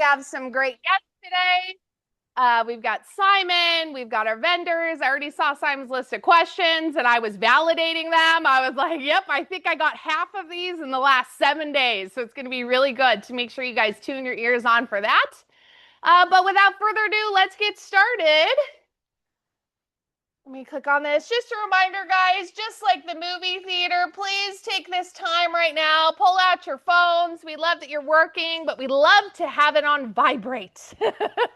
have some great guests today. We've got Simon, we've got our vendors. I already saw Simon's list of questions and I was validating them. I was like, yep, I think I got half of these in the last 7 days. So it's going to be really good to make sure you guys tune your ears on for that. But without further ado, let's get started. Let me click on this. Just a reminder, guys, just like the movie theater, please take this time right now. Pull out your phones. We love that you're working, but we love to have it on vibrate.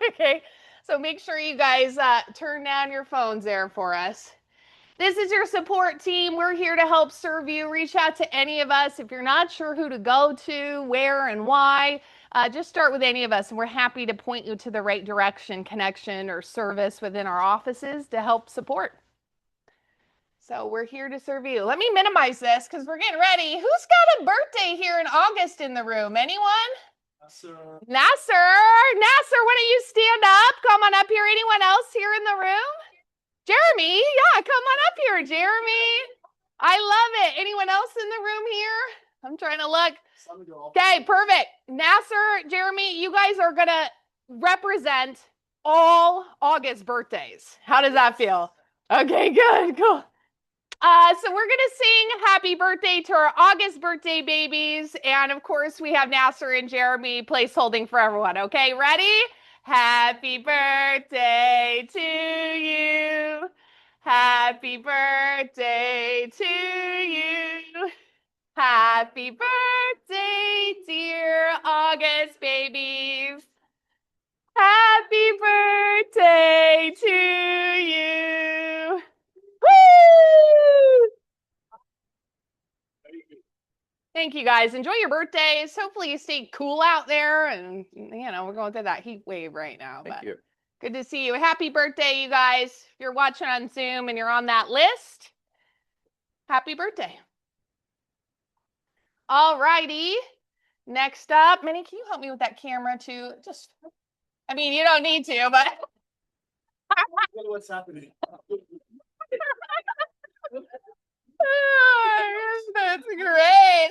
Okay, so make sure you guys turn down your phones there for us. This is your support team. We're here to help serve you. Reach out to any of us. If you're not sure who to go to, where, and why, just start with any of us, and we're happy to point you to the right direction, connection, or service within our offices to help support. So we're here to serve you. Let me minimize this because we're getting ready. Who's got a birthday here in August in the room? Anyone? Nasser. Nasser, why don't you stand up? Come on up here. Anyone else here in the room? Jeremy, yeah, come on up here, Jeremy. I love it. Anyone else in the room here? I'm trying to look. Okay, perfect. Nasser, Jeremy, you guys are going to represent all August birthdays. How does that feel? Okay, good, cool. So we're going to sing happy birthday to our August birthday babies. And of course, we have Nasser and Jeremy place holding for everyone. Okay, ready? Happy birthday to you. Happy birthday to you. Happy birthday, dear August babies. Happy birthday to you. Woo! Thank you guys. Enjoy your birthdays. Hopefully you stay cool out there. And, we're going through that heat wave right now. Thank you. Good to see you. Happy birthday, you guys. If you're watching on Zoom and you're on that list, happy birthday. All righty. Next up, Minnie, can you help me with that camera too? You don't need to, but. What's happening? That's great.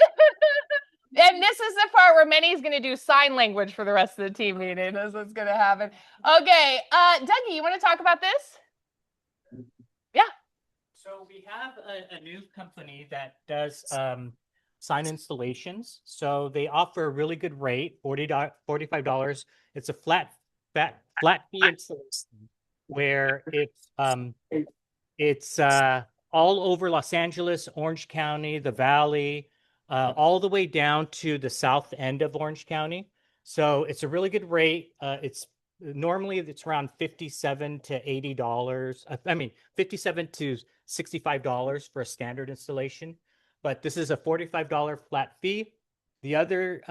And this is the part where Minnie's going to do sign language for the rest of the team meeting. That's what's going to happen. Okay, Dougie, you want to talk about this? Yeah. So we have a new company that does sign installations. So they offer a really good rate, $45. It's a flat fee installation where it's all over Los Angeles, Orange County, the Valley, all the way down to the south end of Orange County. So it's a really good rate. It's around $57 to $80. $57 to $65 for a standard installation, but this is a $45 flat fee. The other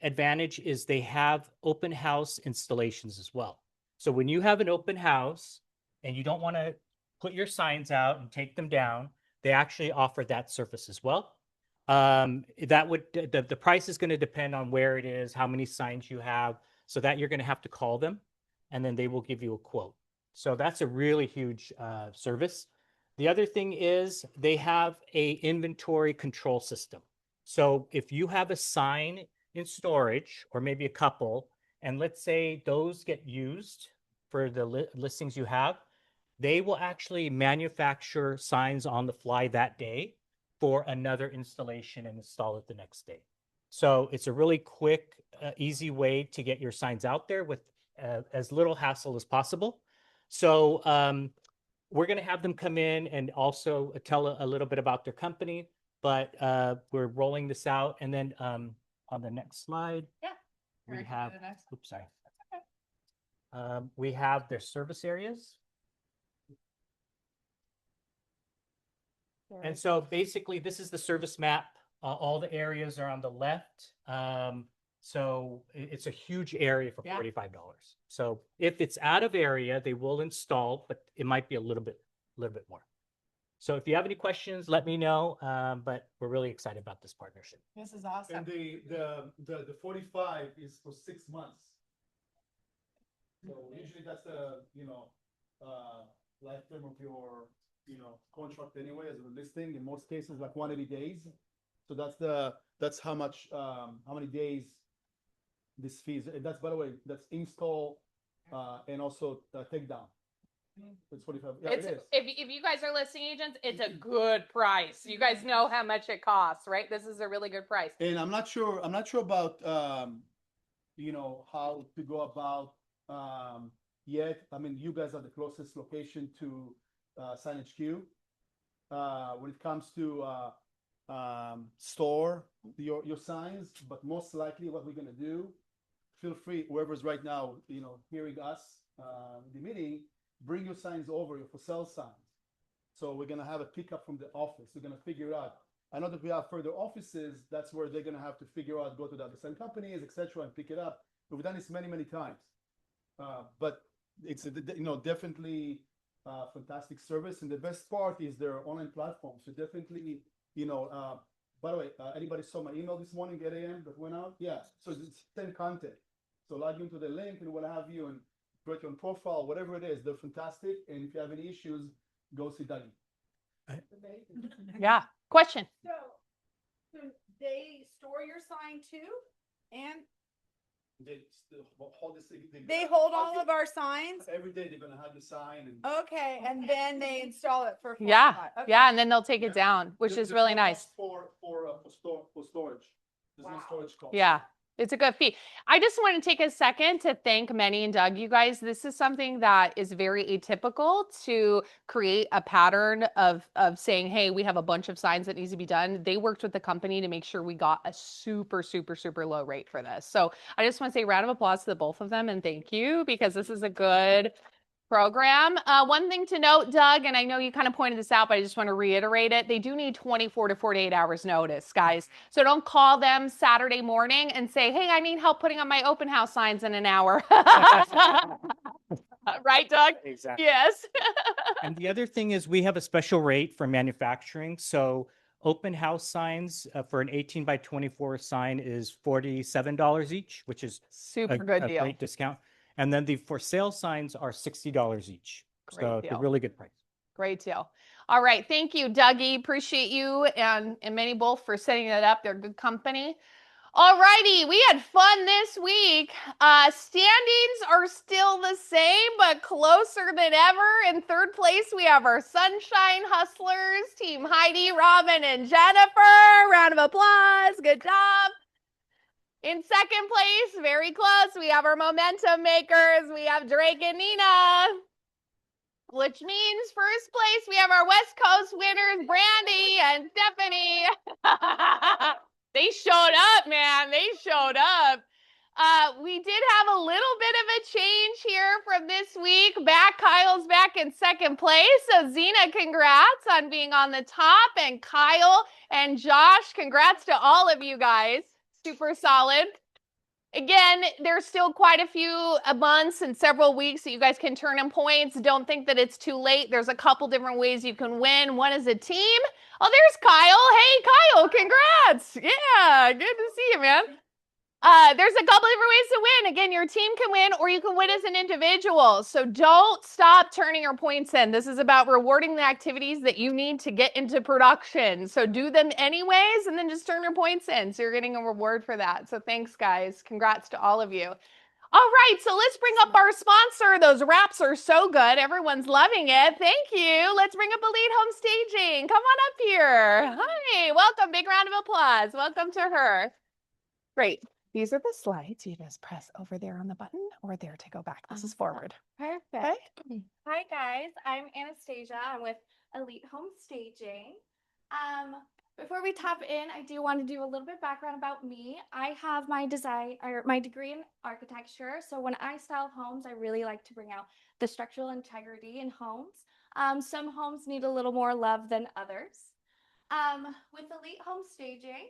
advantage is they have open house installations as well. So when you have an open house and you don't want to put your signs out and take them down, they actually offer that service as well. The price is going to depend on where it is, how many signs you have, so that you're going to have to call them and then they will give you a quote. So that's a really huge service. The other thing is they have a inventory control system. So if you have a sign in storage or maybe a couple, and let's say those get used for the listings you have, they will actually manufacture signs on the fly that day for another installation and install it the next day. So it's a really quick, easy way to get your signs out there with as little hassle as possible. So we're going to have them come in and also tell a little bit about their company, but we're rolling this out. And then on the next slide, we have, oops, sorry. We have their service areas. And so basically this is the service map. All the areas are on the left. So it's a huge area for $45. So if it's out of area, they will install, but it might be a little bit more. So if you have any questions, let me know. But we're really excited about this partnership. This is awesome. And the 45 is for 6 months. So usually that's the lifetime of your contract anyway as a listing. In most cases, like 180 days. So that's how many days these fees. And that's, by the way, that's install and also takedown. It's 45. Yeah, It's it is. if you guys are listing agents, it's a good price. You guys know how much it costs, right? This is a really good price. And I'm not sure about how to go about yet. I mean, you guys are the closest location to Sign HQ. When it comes to store your signs, but most likely what we're gonna do, feel free, whoever's right now, hearing us the meeting, bring your signs over, your for sale signs. So we're gonna have a pickup from the office. We're gonna figure it out. I know that we have further offices. That's where they're gonna have to figure out, go to the other same companies, etc., and pick it up. We've done this many times, but it's definitely fantastic service. And the best part is their online platform. So definitely, by the way, anybody saw my email this morning at 8 a.m. that went out? Yeah. So it's same content. So log into the link and what have you, and create your own profile, whatever it is. They're fantastic. And if you have any issues, go see Dougie. Yeah. Question. So they store your sign too, and They hold this. they hold all of our signs. Every day they're gonna have the sign and. Okay, and then they install it for. Yeah. 45. Okay. Yeah, and then they'll take it down, which The- is the really cost nice. for storage. There's no Wow. storage cost. Yeah. It's a good fee. I just want to take a second to thank Manny and Doug. You guys, this is something that is very atypical to create a pattern of saying, hey, we have a bunch of signs that needs to be done. They worked with the company to make sure we got a super low rate for this. So I just want to say round of applause to the both of them and thank you, because this is a good program. One thing to note, Doug, and I know you kind of pointed this out, but I just want to reiterate it. They do need 24 to 48 hours notice, guys. So don't call them Saturday morning and say, hey, I need help putting up my open house signs in an hour. Right, Doug? Exactly. Yes. And the other thing is we have a special rate for manufacturing. So open house signs for an 18 by 24 sign is $47 each, which is Super a good deal. great discount. And then the for sale signs are $60 each. Great So it's a deal. really good price. Great deal. All right. Thank you, Dougie. Appreciate you and Manny both for setting that up. They're good company. All righty, we had fun this week. Standings are still the same, but closer than ever. In third place, we have our Sunshine Hustlers, Team Heidi, Robin, and Jennifer. Round of applause. Good job. In second place, very close, we have our Momentum Makers. We have Drake and Nina. Which means first place, we have our West Coast winners, Brandy and Stephanie. They showed up, man. They showed up. We did have a little bit of a change here from this week. Kyle's back in second place. So Zena, congrats on being on the top. And Kyle and Josh, congrats to all of you guys. Super solid. Again, there's still quite a few months and several weeks that you guys can turn in points. Don't think that it's too late. There's a couple different ways you can win. One is a team. Oh, there's Kyle. Hey, Kyle, congrats. Yeah, good to see you, man. There's a couple different ways to win. Again, your team can win or you can win as an individual. So don't stop turning your points in. This is about rewarding the activities that you need to get into production. So do them anyways and then just turn your points in. So you're getting a reward for that. So thanks, guys. Congrats to all of you. All right, so let's bring up our sponsor. Those wraps are so good. Everyone's loving it. Thank you. Let's bring up Elite Home Staging. Come on up here. Hi, welcome. Big round of applause. Welcome to her. Great. These are the slides. You just press over there on the button or there to go back. This is forward. Perfect. Okay. Hi guys, I'm Anastasia. I'm with Elite Home Staging. Before we tap in, I do want to do a little bit background about me. I have my degree in architecture. So when I style homes, I really like to bring out the structural integrity in homes. Some homes need a little more love than others. With Elite Home Staging,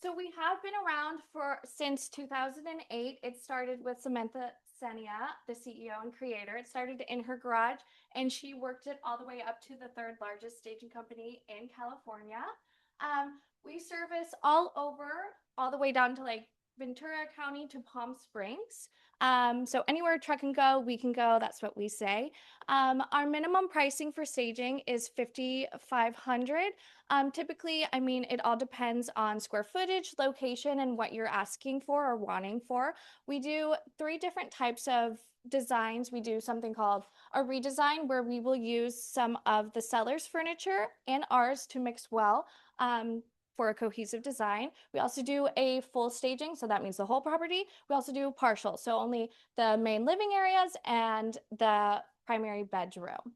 so we have been around since 2008. It started with Samantha Senia, the CEO and creator. It started in her garage, and she worked it all the way up to the third largest staging company in California. We service all over, all the way down to like Ventura County to Palm Springs. So anywhere a truck can go, we can go. That's what we say. Our minimum pricing for staging is $5,500. Typically, I mean, it all depends on square footage, location, and what you're asking for or wanting for. We do 3 different types of designs. We do something called a redesign, where we will use some of the seller's furniture and ours to mix well. For a cohesive design. We also do a full staging, so that means the whole property. We also do partial, so only the main living areas and the primary bedroom.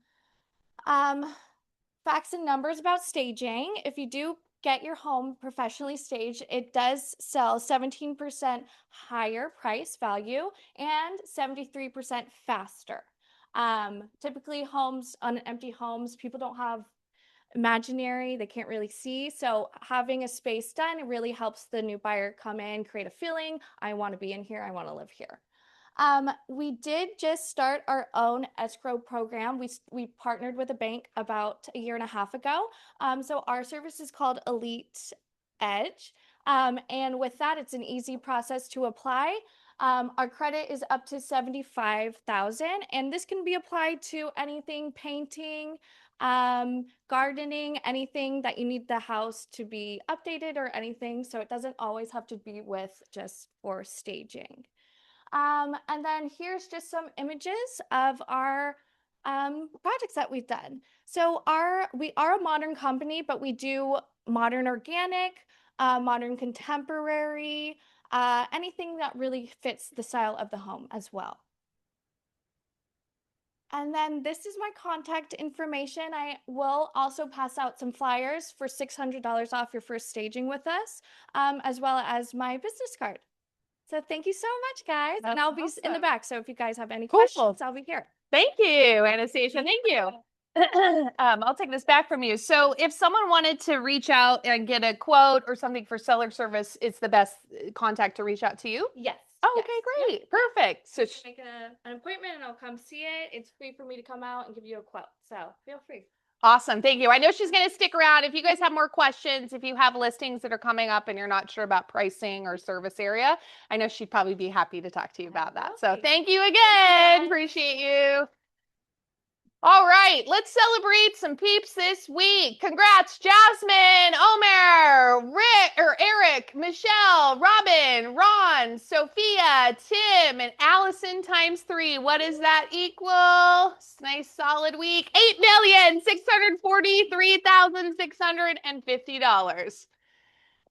Facts and numbers about staging. If you do get your home professionally staged, it does sell 17% higher price value and 73% faster. Typically homes on empty homes, people don't have imaginary, they can't really see. So having a space done, it really helps the new buyer come in, create a feeling, I want to be in here, I want to live here. We did just start our own escrow program. We partnered with a bank about a year and a half ago. So our service is called Elite Edge. And with that, it's an easy process to apply. Our credit is up to $75,000, and this can be applied to anything, painting, gardening, anything that you need the house to be updated or anything. So it doesn't always have to be with just for staging. And then here's just some images of our projects that we've done. So we are a modern company, but we do modern organic, modern contemporary, anything that really fits the style of the home as well. And then this is my contact information. I will also pass out some flyers for $600 off your first staging with us, as well as my business card. So thank you so much, guys. That's and I'll be in the awesome. back. So if you guys have any Cool. questions, I'll be here. Thank you, Anastasia. Thank you. I'll take this back from you. So if someone wanted to reach out and get a quote or something for seller service, it's the best contact to reach out to you? Yes. Oh, yes. okay, great. Perfect. So Make an appointment and I'll come see it. It's free for me to come out and give you a quote. So feel free. awesome. Thank you. I know she's going to stick around. If you guys have more questions, if you have listings that are coming up and you're not sure about pricing or service area, I know she'd probably be happy to talk to you about that. So thank you again. Appreciate you. All right, let's celebrate some peeps this week. Congrats, Jasmine, Omer, Eric, Michelle, Robin, Ron, Sophia, Tim, and Allison times 3. What does that equal? Nice solid week. $8,643,650.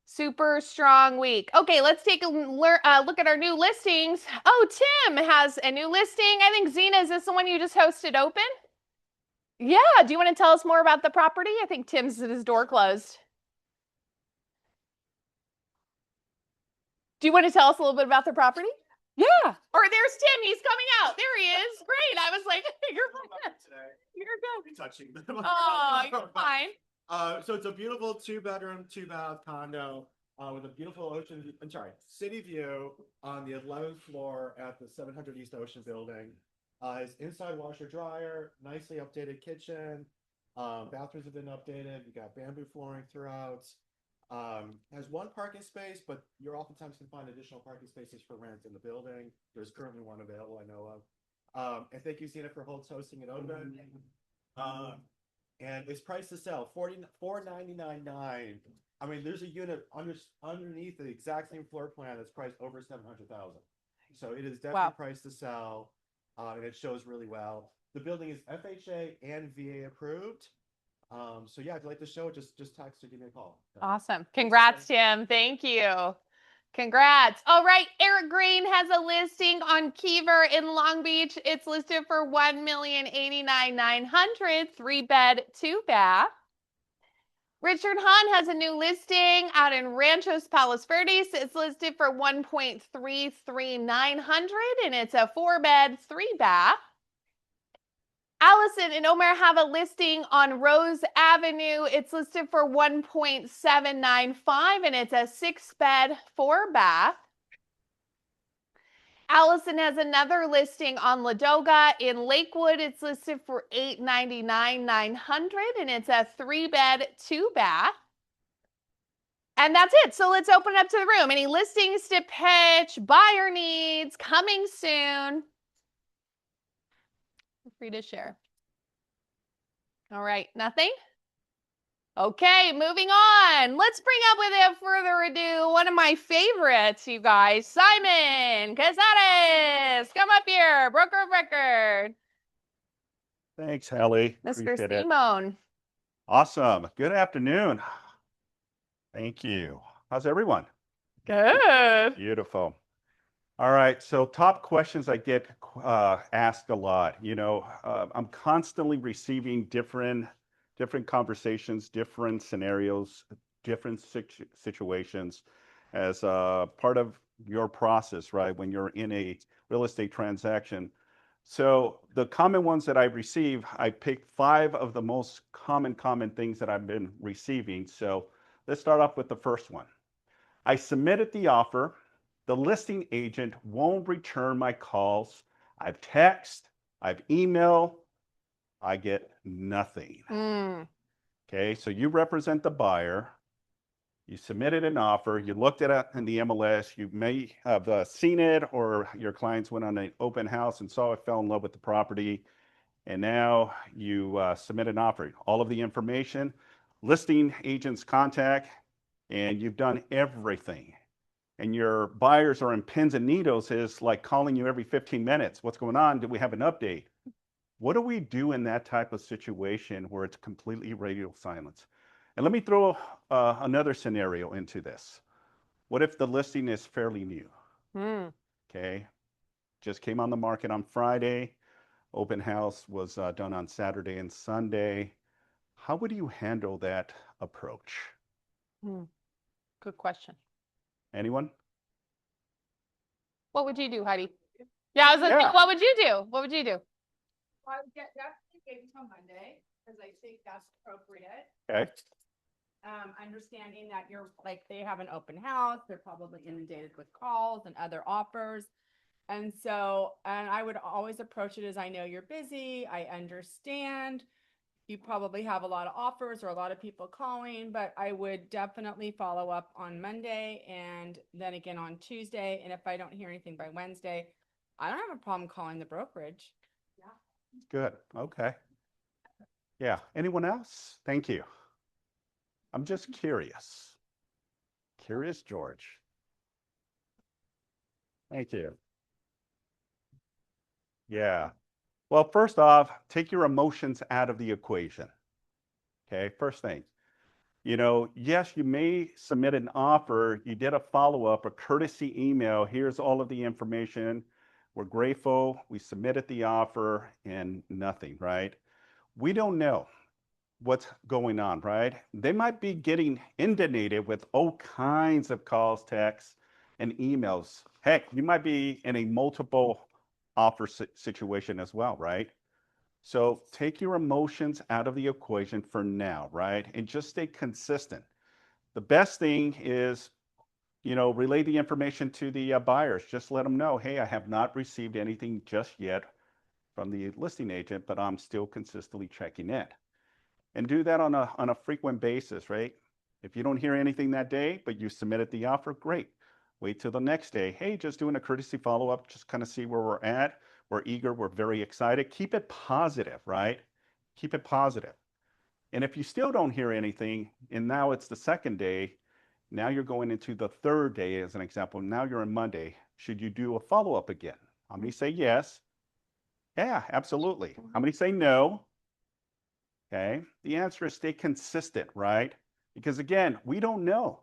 Super strong week. Okay, let's take a look at our new listings. Oh, Tim has a new listing. I think Zena, is this the one you just hosted open? Yeah, do you want to tell us more about the property? I think Tim's his door closed. Do you want to tell us a little bit about the property? Yeah. Or there's Tim. He's coming out. There he is. Great. I was like, you're good. Touching them. Oh, you're fine. So it's a beautiful 2-bedroom, 2-bath condo with a beautiful city view on the 11th floor at the 700 East Ocean building. His inside washer dryer, nicely updated kitchen, bathrooms have been updated. We got bamboo flooring throughout. Has 1 parking space, but you're oftentimes can find additional parking spaces for rent in the building. There's currently 1 available, I know of. And thank you, Zena, for hosting it open. And it's priced to sell $499,900. I mean, there's a unit underneath the exact same floor plan that's priced over $700,000. So it is definitely priced to sell. And it shows really well. The building is FHA and VA approved. So yeah, if you like the show, just text or give me a call. Awesome. Congrats, Tim. Thank you. Congrats. All right. Eric Green has a listing on Kiever in Long Beach. It's listed for $1,089,900, 3-bed, 2-bath. Richard Hahn has a new listing out in Ranchos Palos Verdes. It's listed for $1,339,900, and it's a 4-bed, 3-bath. Allison and Omer have a listing on Rose Avenue. It's listed for $1,795,000, and it's a 6-bed, 4-bath. Allison has another listing on Ladoga in Lakewood. It's listed for $899,900, and it's a 3-bed, 2-bath. And that's it. So let's open it up to the room. Any listings to pitch, buyer needs, coming soon? Feel free to share. All right, nothing? Okay, moving on. Let's bring up without further ado one of my favorites, you guys, Simon Casares. Come up here, broker of record. Thanks, Halley. Mr. Appreciate it. Simone. Awesome. Good afternoon. Thank you. How's everyone? Good. Beautiful. All right. So top questions I get asked a lot. I'm constantly receiving different conversations, different scenarios, different situations as part of your process, right? When you're in a real estate transaction. So the common ones that I receive, I picked 5 of the most common things that I've been receiving. So let's start off with the first one. I submitted the offer. The listing agent won't return my calls. I've texted, I've emailed, I get nothing. Okay, so you represent the buyer. You submitted an offer, you looked at it in the MLS, you may have seen it, or your clients went on an open house and saw it, fell in love with the property, and now you submit an offer. All of the information, listing agent's contact, and you've done everything. And your buyers are in pins and needles, is like calling you every 15 minutes. What's going on? Do we have an update? What do we do in that type of situation where it's completely radio silence? And let me throw another scenario into this. What if the listing is fairly new? Okay, just came on the market on Friday. Open house was done on Saturday and Sunday. How would you handle that approach? Good question. Anyone? What would you do, Heidi? Yeah, I was gonna say, what would you do? What would you do? I would definitely wait until Monday, because I think that's appropriate. Okay. Understanding that they have an open house, they're probably inundated with calls and other offers. And I would always approach it as, I know you're busy, I understand. You probably have a lot of offers or a lot of people calling, but I would definitely follow up on Monday and then again on Tuesday. And if I don't hear anything by Wednesday, I don't have a problem calling the brokerage. Good. Okay. Yeah. Anyone else? Thank you. I'm just curious. Curious George. Thank you. Yeah. Well, first off, take your emotions out of the equation. Okay. First thing, yes, you may submit an offer. You did a follow-up, a courtesy email. Here's all of the information. We're grateful. We submitted the offer and nothing, right? We don't know what's going on, right? They might be getting inundated with all kinds of calls, texts, and emails. Heck, you might be in a multiple offer situation as well, right? So take your emotions out of the equation for now, right? And just stay consistent. The best thing is, relay the information to the buyers. Just let them know, hey, I have not received anything just yet from the listing agent, but I'm still consistently checking in. And do that on a frequent basis, right? If you don't hear anything that day, but you submitted the offer, great. Wait till the next day. Hey, just doing a courtesy follow-up, just kind of see where we're at. We're eager, we're very excited. Keep it positive, right? Keep it positive. And if you still don't hear anything, and now it's the second day, now you're going into the third day as an example. Now you're on Monday. Should you do a follow-up again? How many say yes? Yeah, absolutely. How many say no? Okay. The answer is stay consistent, right? Because again, we don't know.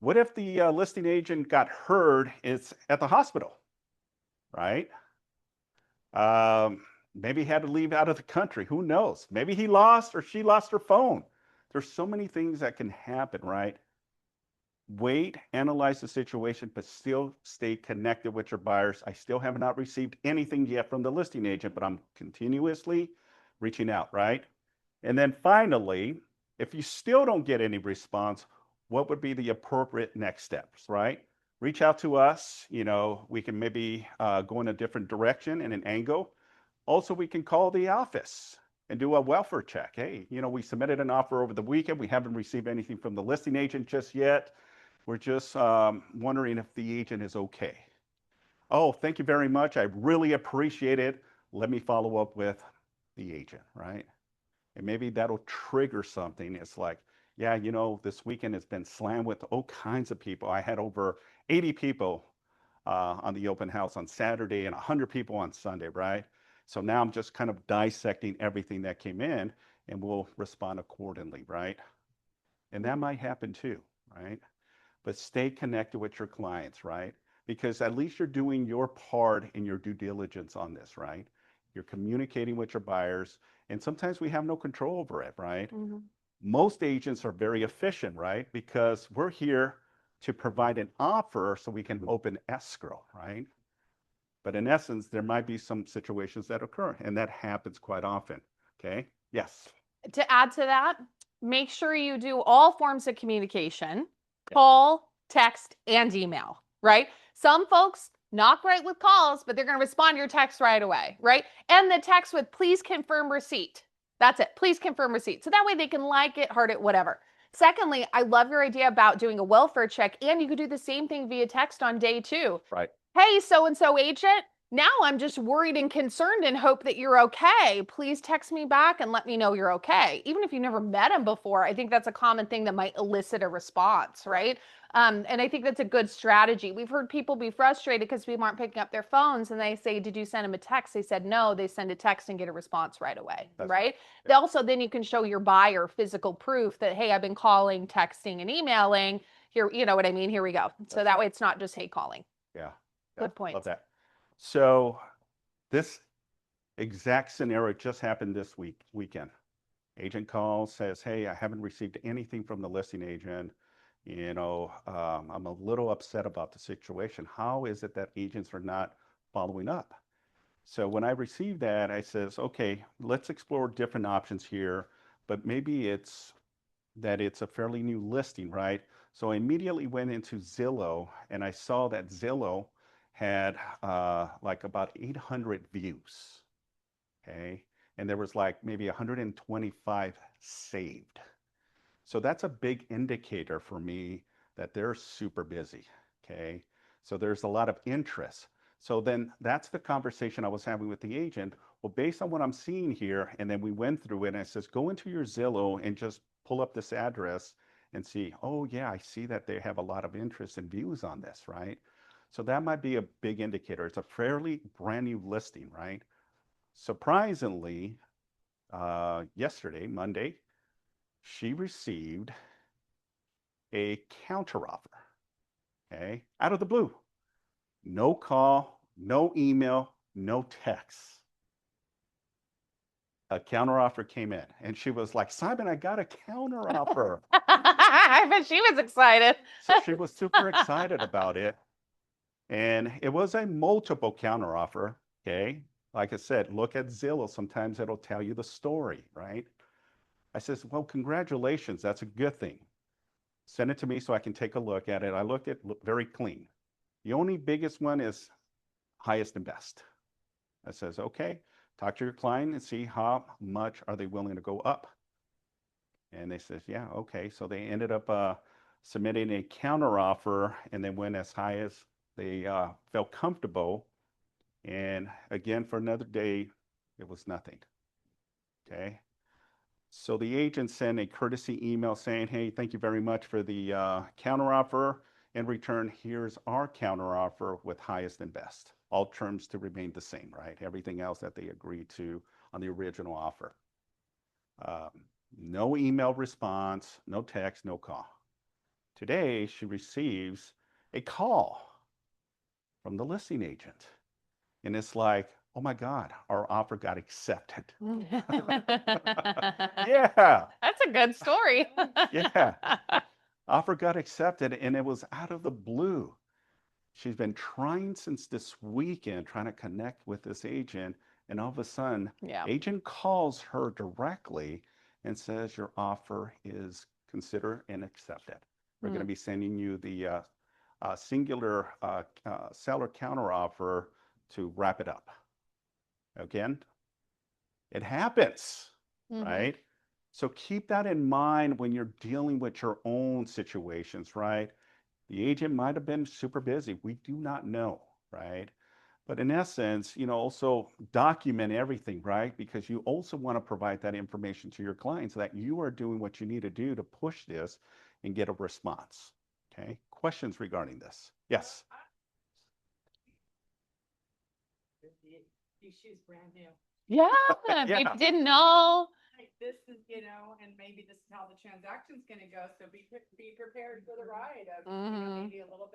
What if the listing agent got hurt? It's at the hospital, right? Maybe he had to leave out of the country. Who knows? Maybe he lost or she lost her phone. There's so many things that can happen, right? Wait, analyze the situation, but still stay connected with your buyers. I still have not received anything yet from the listing agent, but I'm continuously reaching out, right? And then finally, if you still don't get any response, what would be the appropriate next steps, right? Reach out to us. We can maybe go in a different direction and an angle. Also, we can call the office and do a welfare check. Hey, we submitted an offer over the weekend. We haven't received anything from the listing agent just yet. We're just wondering if the agent is okay. Oh, thank you very much. I really appreciate it. Let me follow up with the agent, right? And maybe that'll trigger something. It's like, yeah, this weekend has been slammed with all kinds of people. I had over 80 people on the open house on Saturday and 100 people on Sunday, right? So now I'm just kind of dissecting everything that came in, and we'll respond accordingly, right? And that might happen too, right? But stay connected with your clients, right? Because at least you're doing your part in your due diligence on this, right? You're communicating with your buyers, and sometimes we have no control over it, right? Mm-hmm. Most agents are very efficient, right? Because we're here to provide an offer so we can open escrow, right? But in essence, there might be some situations that occur, and that happens quite often. Okay? Yes. To add to that, make sure you do all forms of communication, call, text, and email, right? Some folks not great with calls, but they're going to respond to your text right away, right? And the text with please confirm receipt. That's it. Please confirm receipt. So that way they can like it, heart it, whatever. Secondly, I love your idea about doing a welfare check, and you could do the same thing via text on day 2. Right. Hey, so-and-so agent, now I'm just worried and concerned and hope that you're okay. Please text me back and let me know you're okay. Even if you've never met him before, I think that's a common thing that might elicit a response, right? And I think that's a good strategy. We've heard people be frustrated because people aren't picking up their phones, and they say, did you send him a text? They said, no. They send a text and get a response right away, right? Yeah. Also, then you can show your buyer physical proof that, hey, I've been calling, texting, and emailing. Here, you know what I mean? Here we go. So that way it's not just, hey, calling. Yeah. Good point. Love that. So this exact scenario just happened this weekend. Agent calls, says, hey, I haven't received anything from the listing agent. I'm a little upset about the situation. How is it that agents are not following up? So when I received that, I says, okay, let's explore different options here, but maybe it's a fairly new listing, right? So I immediately went into Zillow, and I saw that Zillow had like about 800 views, okay? And there was like maybe 125 saved. So that's a big indicator for me that they're super busy, okay? So there's a lot of interest. So then that's the conversation I was having with the agent. Well, based on what I'm seeing here, and then we went through it, and I says, go into your Zillow and just pull up this address and see, oh yeah, I see that they have a lot of interest and views on this, right? So that might be a big indicator. It's a fairly brand new listing, right? Surprisingly, yesterday, Monday, she received a counteroffer, okay, out of the blue. No call, no email, no text. A counteroffer came in, and she was like, Simon, I got a counteroffer. I bet she was excited. So she was super excited about it. And it was a multiple counteroffer, okay? Like I said, look at Zillow. Sometimes it'll tell you the story, right? I says, well, congratulations. That's a good thing. Send it to me so I can take a look at it. I looked at it, very clean. The only biggest one is highest and best. I says, okay, talk to your client and see how much are they willing to go up. And they says, yeah, okay. So they ended up submitting a counteroffer, and they went as high as they felt comfortable. And again, for another day, it was nothing. Okay. So the agent sent a courtesy email saying, hey, thank you very much for the counteroffer. In return, here's our counteroffer with highest and best. All terms to remain the same, right? Everything else that they agreed to on the original offer. No email response, no text, no call. Today, she receives a call from the listing agent. And it's like, oh my God, our offer got accepted. Yeah. That's a good story. Yeah. Offer got accepted, and it was out of the blue. She's been trying since this weekend, trying to connect with this agent. And all of a sudden, Yeah. agent calls her directly and says, your offer is considered and accepted. We're going to be sending you the singular seller counteroffer to wrap it up. Again, it happens. right? So keep that in mind when you're dealing with your own situations, right? The agent might have been super busy. We do not know, right? But in essence, also document everything, right? Because you also want to provide that information to your clients so that you are doing what you need to do to push this and get a response. Okay. Questions regarding this? Yes. These shoes brand new. Yeah, Yeah. maybe didn't know. Like this is, and maybe this is how the transaction's gonna go. So be prepared for the ride of, maybe a little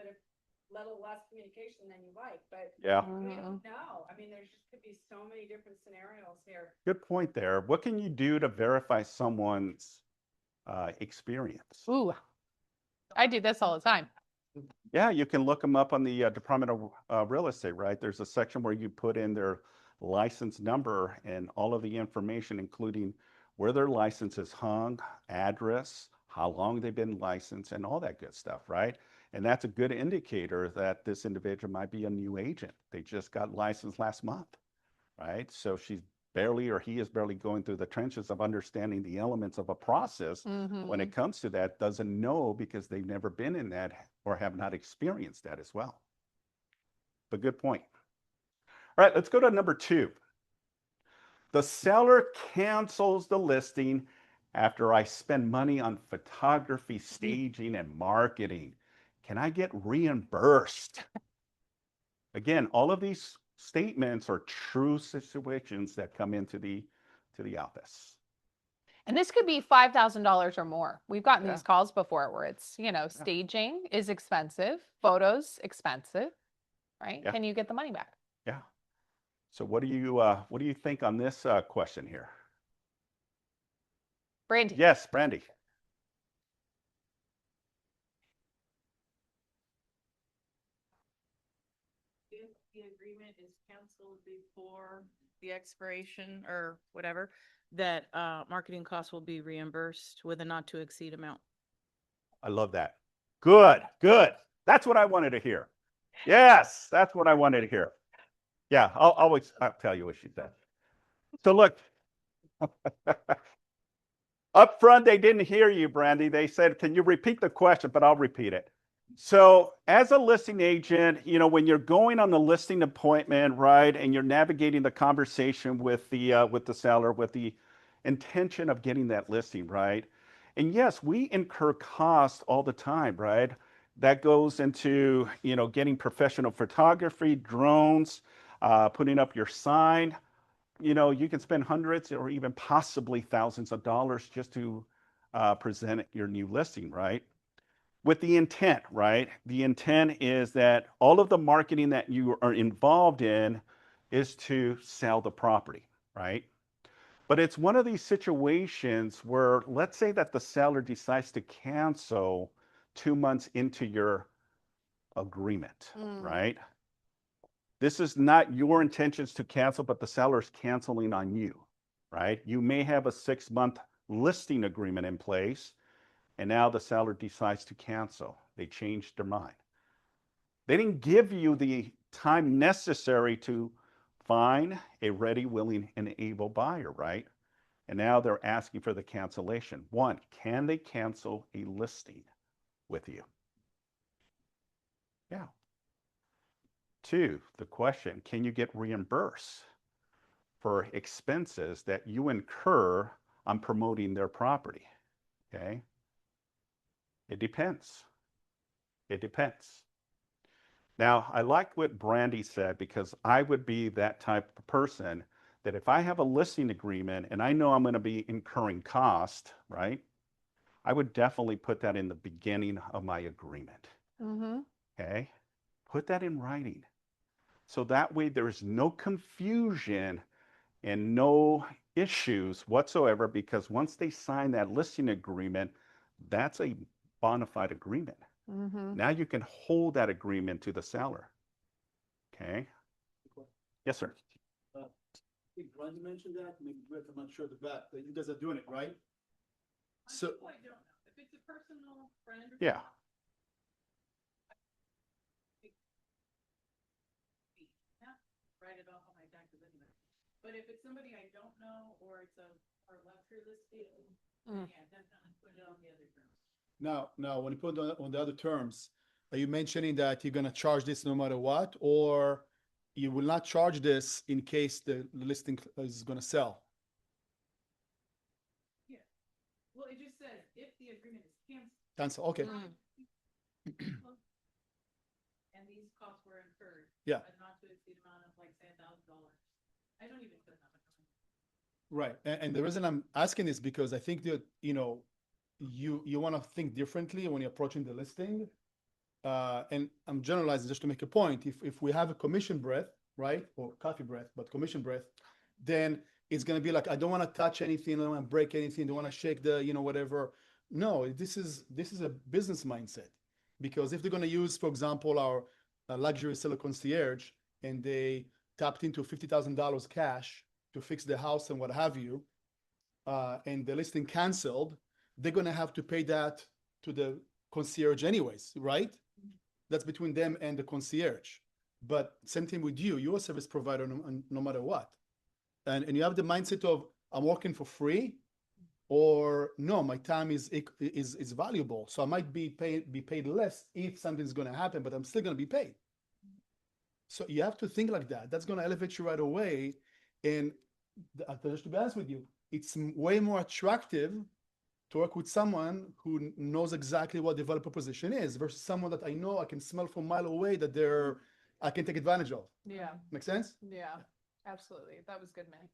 less communication than you like, but Yeah. we don't know. I mean, there's just could be so many different scenarios here. Good point there. What can you do to verify someone's experience? Ooh, I do this all the time. Yeah, you can look them up on the Department of Real Estate, right? There's a section where you put in their license number and all of the information, including where their license is hung, address, how long they've been licensed, and all that good stuff, right? And that's a good indicator that this individual might be a new agent. They just got licensed last month, right? So he is barely going through the trenches of understanding the elements of a process. When it comes to that, doesn't know because they've never been in that or have not experienced that as well. But good point. All right, let's go to number 2. The seller cancels the listing after I spend money on photography, staging, and marketing. Can I get reimbursed? Again, all of these statements are true situations that come into the office. And this could be $5,000 or more. We've gotten Yeah. these calls before where it's, staging is expensive, photos expensive, right? Yeah. Can you get the money back? Yeah. So what do you think on this question here? Brandy. Yes, Brandy. If the agreement is canceled before the expiration or whatever, that marketing costs will be reimbursed with a not to exceed amount. I love that. Good, good. That's what I wanted to hear. Yes, that's what I wanted to hear. Yeah, I'll tell you what she said. So look, up front, they didn't hear you, Brandy. They said, can you repeat the question? But I'll repeat it. So as a listing agent, when you're going on the listing appointment, right, and you're navigating the conversation with the seller with the intention of getting that listing, right? And yes, we incur costs all the time, right? That goes into, getting professional photography, drones, putting up your sign. You can spend hundreds or even possibly thousands of dollars just to present your new listing, right? With the intent, right? The intent is that all of the marketing that you are involved in is to sell the property, right? But it's one of these situations where, let's say that the seller decides to cancel 2 months into your agreement, right? This is not your intentions to cancel, but the seller's canceling on you, right? You may have a 6-month listing agreement in place, and now the seller decides to cancel. They changed their mind. They didn't give you the time necessary to find a ready, willing, and able buyer, right? And now they're asking for the cancellation. 1, can they cancel a listing with you? Yeah. 2, the question, can you get reimbursed for expenses that you incur on promoting their property? Okay. It depends. It depends. Now, I like what Brandy said because I would be that type of person that if I have a listing agreement and I know I'm going to be incurring cost, right? I would definitely put that in the beginning of my agreement. Okay. Put that in writing. So that way there's no confusion and no issues whatsoever, because once they sign that listing agreement, that's a bona fide agreement. Now you can hold that agreement to the seller. Okay. Yes, sir. I think Brandy mentioned that. Maybe Brett, I'm not sure that you guys are doing it, right? So I don't know. If it's a personal friend. Yeah. Write it off on my taxes anyway. But if it's somebody I don't know or it's a Now, when you put on the other terms, are you mentioning that you're gonna charge this no matter what, or you will not charge this in case the listing is gonna sell? Well, it just says if the agreement is canceled Cancel, okay, and these costs were incurred. Yeah. But not to exceed amount of like say $1,000. I don't even put that. right. And the reason I'm asking is because I think that, you wanna think differently when you're approaching the listing. And I'm generalizing just to make a point. If we have a commission breath, right, or coffee breath, but commission breath, then it's gonna be like, I don't wanna touch anything, I don't wanna break anything, don't wanna shake the, whatever. No, this is a business mindset. Because if they're gonna use, for example, our luxury seller concierge, and they tapped into $50,000 cash to fix the house and what have you, and the listing canceled, they're gonna have to pay that to the concierge anyways, right? That's between them and the concierge. But same thing with you, you're a service provider no matter what. And you have the mindset of, I'm working for free, or no, my time is valuable. So I might be paid less if something's gonna happen, but I'm still gonna be paid. So you have to think like that. That's gonna elevate you right away. And just to be honest with you, it's way more attractive to work with someone who knows exactly what the value proposition is versus someone that I know I can smell from a mile away that I can take advantage of. Yeah, Make sense? yeah, absolutely. That was good, Manny.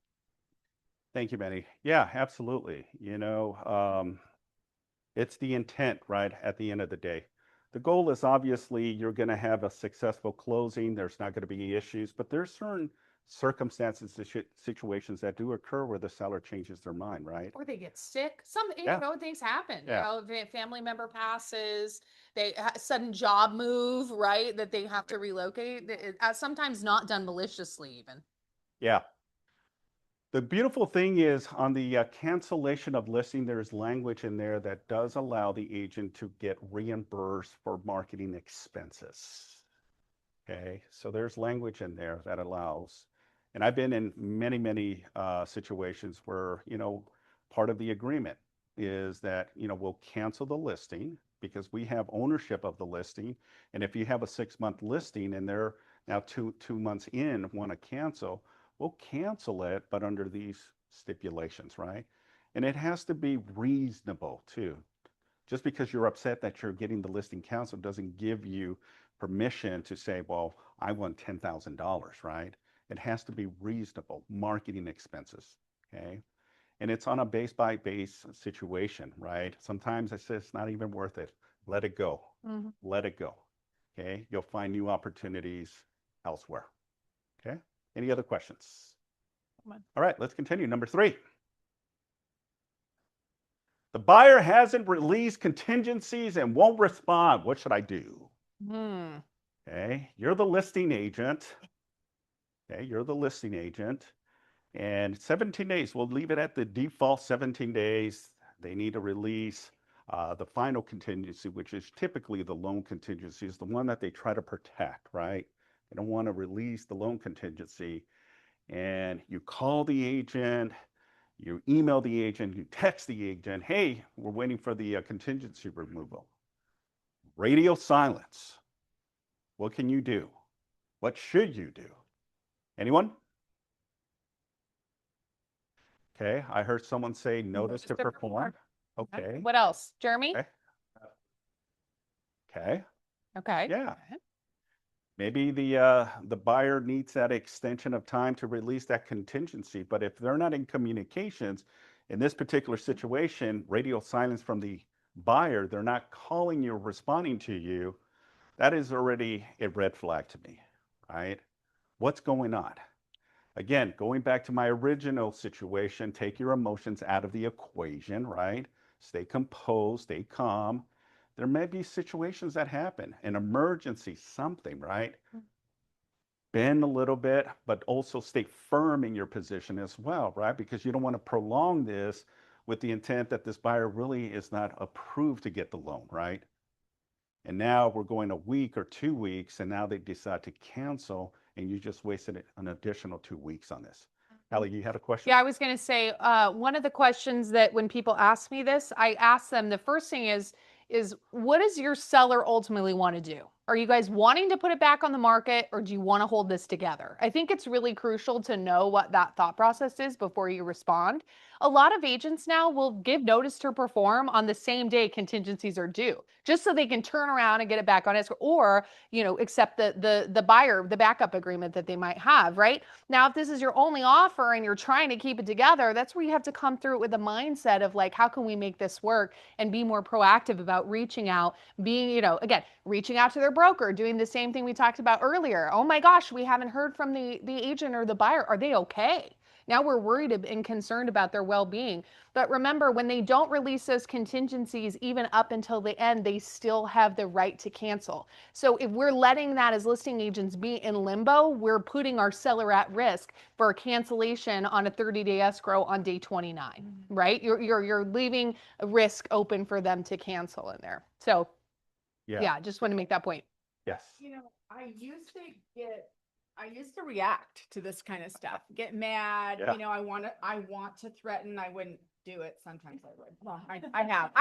Thank you, Benny. Yeah, absolutely. It's the intent, right, at the end of the day. The goal is obviously you're going to have a successful closing. There's not going to be issues, but there's certain circumstances, situations that do occur where the seller changes their mind, right? Or they get sick. Yeah. Things happen. Yeah. If a family member passes, sudden job move, right? That they have to relocate. Sometimes not done maliciously, even. Yeah. The beautiful thing is on the cancellation of listing, there's language in there that does allow the agent to get reimbursed for marketing expenses. Okay, so there's language in there that allows, and I've been in many, many situations where, part of the agreement is that, we'll cancel the listing because we have ownership of the listing. And if you have a 6-month listing and they're now two months in, want to cancel, we'll cancel it, but under these stipulations, right? And it has to be reasonable too. Just because you're upset that you're getting the listing canceled doesn't give you permission to say, well, I want $10,000, right? It has to be reasonable marketing expenses, okay? And it's on a base by base situation, right? Sometimes I say it's not even worth it. Let it go. Mm-hmm. Let it go, okay? You'll find new opportunities elsewhere, okay? Any other questions? All right, let's continue. Number 3. The buyer hasn't released contingencies and won't respond. What should I do? Okay, you're the listing agent. Okay, you're the listing agent. And 17 days, we'll leave it at the default 17 days. They need to release the final contingency, which is typically the loan contingency, is the one that they try to protect, right? They don't want to release the loan contingency. And you call the agent, you email the agent, you text the agent, hey, we're waiting for the contingency removal. Radio silence. What can you do? What should you do? Anyone? Okay, I heard someone say notice to perform. Okay. What else? Jeremy? Okay. Okay. Yeah. Maybe the buyer needs that extension of time to release that contingency, but if they're not in communications, in this particular situation, radio silence from the buyer, they're not calling you or responding to you, that is already a red flag to me, right? What's going on? Again, going back to my original situation, take your emotions out of the equation, right? Stay composed, stay calm. There may be situations that happen, an emergency, something, right? Bend a little bit, but also stay firm in your position as well, right? Because you don't want to prolong this with the intent that this buyer really is not approved to get the loan, right? And now we're going a week or 2 weeks, and now they decide to cancel, and you just wasted an additional 2 weeks on this. Hallie, you had a question? Yeah, I was going to say, one of the questions that when people ask me this, I ask them, the first thing is what does your seller ultimately want to do? Are you guys wanting to put it back on the market, or do you want to hold this together? I think it's really crucial to know what that thought process is before you respond. A lot of agents now will give notice to perform on the same day contingencies are due, just so they can turn around and get it back on escrow, or, accept the buyer, the backup agreement that they might have, right? Now, if this is your only offer and you're trying to keep it together, that's where you have to come through it with a mindset of like, how can we make this work, and be more proactive about reaching out, being, again, reaching out to their broker, doing the same thing we talked about earlier. Oh my gosh, we haven't heard from the agent or the buyer. Are they okay? Now we're worried and concerned about their well-being. But remember, when they don't release those contingencies, even up until the end, they still have the right to cancel. So if we're letting that as listing agents be in limbo, we're putting our seller at risk for a cancellation on a 30-day escrow on day 29, right? You're leaving a risk open for them to cancel in there. So yeah, just want to make that point. Yes. I used to react to this kind of stuff, get mad, Yeah. I want to threaten. I wouldn't do it. Sometimes I would. Well, I have,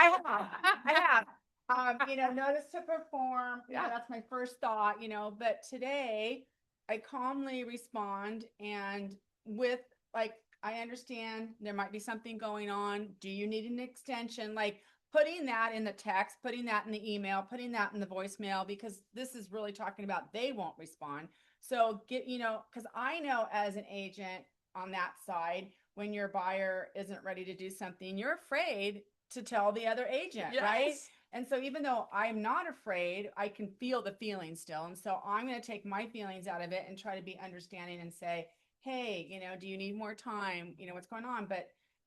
notice to perform. Yeah, that's my first thought, but today I calmly respond, and with like, I understand there might be something going on. Do you need an extension? Like, putting that in the text, putting that in the email, putting that in the voicemail, because this is really talking about they won't respond. So because I know as an agent on that side, when your buyer isn't ready to do something, you're afraid to tell the other agent, right? And so even though I'm not afraid, I can feel the feeling still. And so I'm going to take my feelings out of it and try to be understanding and say, hey, do you need more time? What's going on?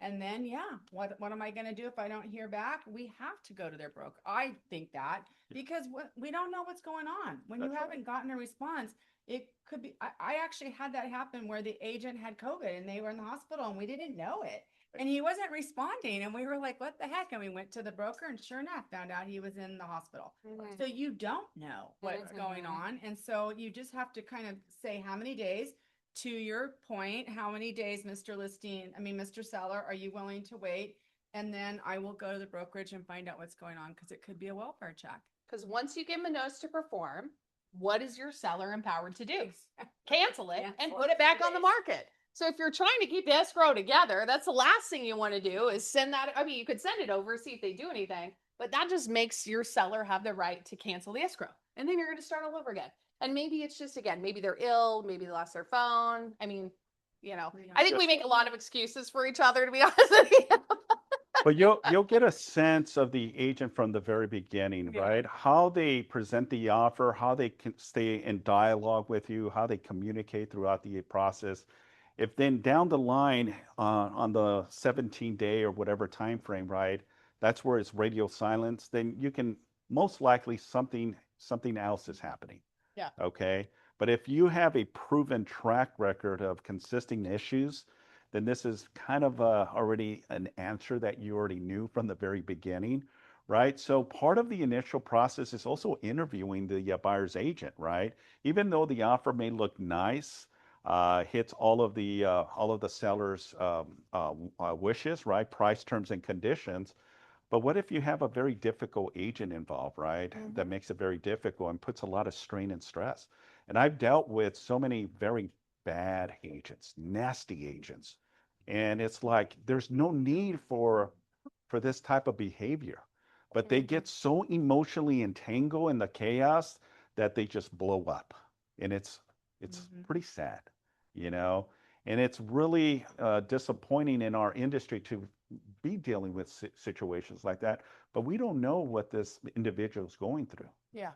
And then, what am I going to do if I don't hear back? We have to go to their broker. I think that, because we don't know what's going on. When you haven't gotten a response, it could be, I actually had that happen where the agent had COVID and they were in the hospital and we didn't know it. And he wasn't responding. And we were like, what the heck? And we went to the broker, and sure enough, found out he was in the hospital. Mm-hmm. So you don't know what's going on. And so you just have to kind of say how many days. To your point, how many days, Mr. Seller, are you willing to wait? And then I will go to the brokerage and find out what's going on, because it could be a welfare check. Because once you give them a notice to perform, what is your seller empowered to do? Cancel it and put it back on the market. So if you're trying to keep the escrow together, that's the last thing you want to do, is send that. I mean, you could send it over, see if they do anything, but that just makes your seller have the right to cancel the escrow. And then you're going to start all over again. And maybe it's just, again, maybe they're ill, maybe they lost their phone. I mean, I think we make a lot of excuses for each other, to be honest with you. But you'll get a sense of the agent from the very beginning, right? How they present the offer, how they can stay in dialogue with you, how they communicate throughout the process. If then down the line on the 17-day or whatever time frame, right, that's where it's radio silence, then you can most likely something else is happening. Yeah. Okay. But if you have a proven track record of consistent issues, then this is kind of already an answer that you already knew from the very beginning, right? So part of the initial process is also interviewing the buyer's agent, right? Even though the offer may look nice, hits all of the seller's wishes, right? Price, terms, and conditions. But what if you have a very difficult agent involved, right? That makes it very difficult and puts a lot of strain and stress. And I've dealt with so many very bad agents, nasty agents. And it's like there's no need for this type of behavior. But they get so emotionally entangled in the chaos that they just blow up. And it's pretty sad, And it's really disappointing in our industry to be dealing with situations like that, but we don't know what this individual is going through. Yeah.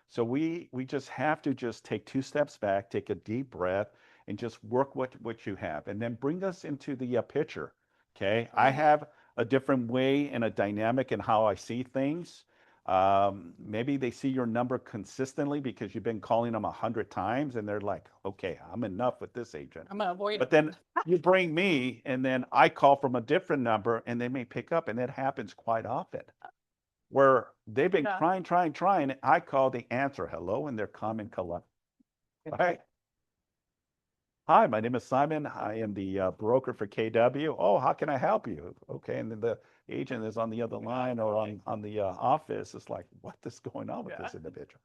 So we just have to just take 2 steps back, take a deep breath, and just work what you have, and then bring us into the picture. Okay. I have a different way and a dynamic in how I see things. Maybe they see your number consistently because you've been calling them 100 times, and they're like, okay, I'm enough with this agent. I'm gonna avoid But it. then you bring me, and then I call from a different number, and they may pick up, and that happens quite often, where they've been trying, and I call, the answer, hello, and they're calm and collect, right? Hi, my name is Simon. I am the broker for KW. Oh, how can I help you? Okay, and then the agent is on the other line or on the office. It's like, what is going on with this individual?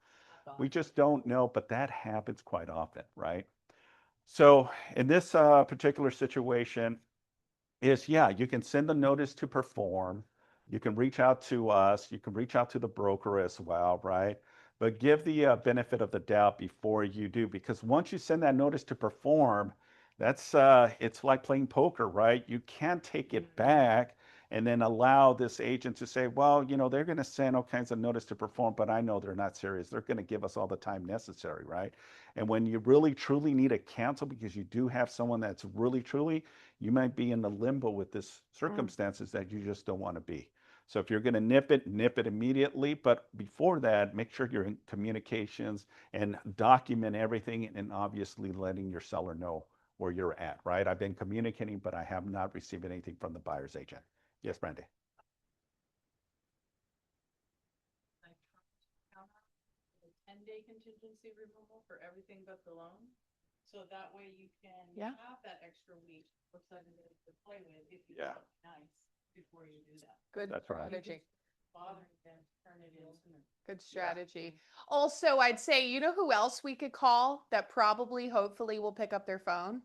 We just don't know, but that happens quite often, right? So in this particular situation, yeah, you can send a notice to perform. You can reach out to us. You can reach out to the broker as well, right? But give the benefit of the doubt before you do, because once you send that notice to perform, that's it's like playing poker, right? You can't take it back and then allow this agent to say, well, they're going to send all kinds of notice to perform, but I know they're not serious. They're going to give us all the time necessary, right? And when you really truly need a cancel because you do have someone that's really truly, you might be in the limbo with this circumstances that you just don't want to be. So if you're going to nip it immediately. But before that, make sure you're in communications and document everything and obviously letting your seller know where you're at, right? I've been communicating, but I have not received anything from the buyer's agent. Yes, Brandy. Like 10-day contingency removal for everything but the loan. So that way you can have that extra week or 7 days to play with if you Yeah. nice before you do that. Good That's right. strategy. Bothering them to turn it in sooner. Good strategy. Also, I'd say, you know who else we could call that probably, hopefully, will pick up their phone?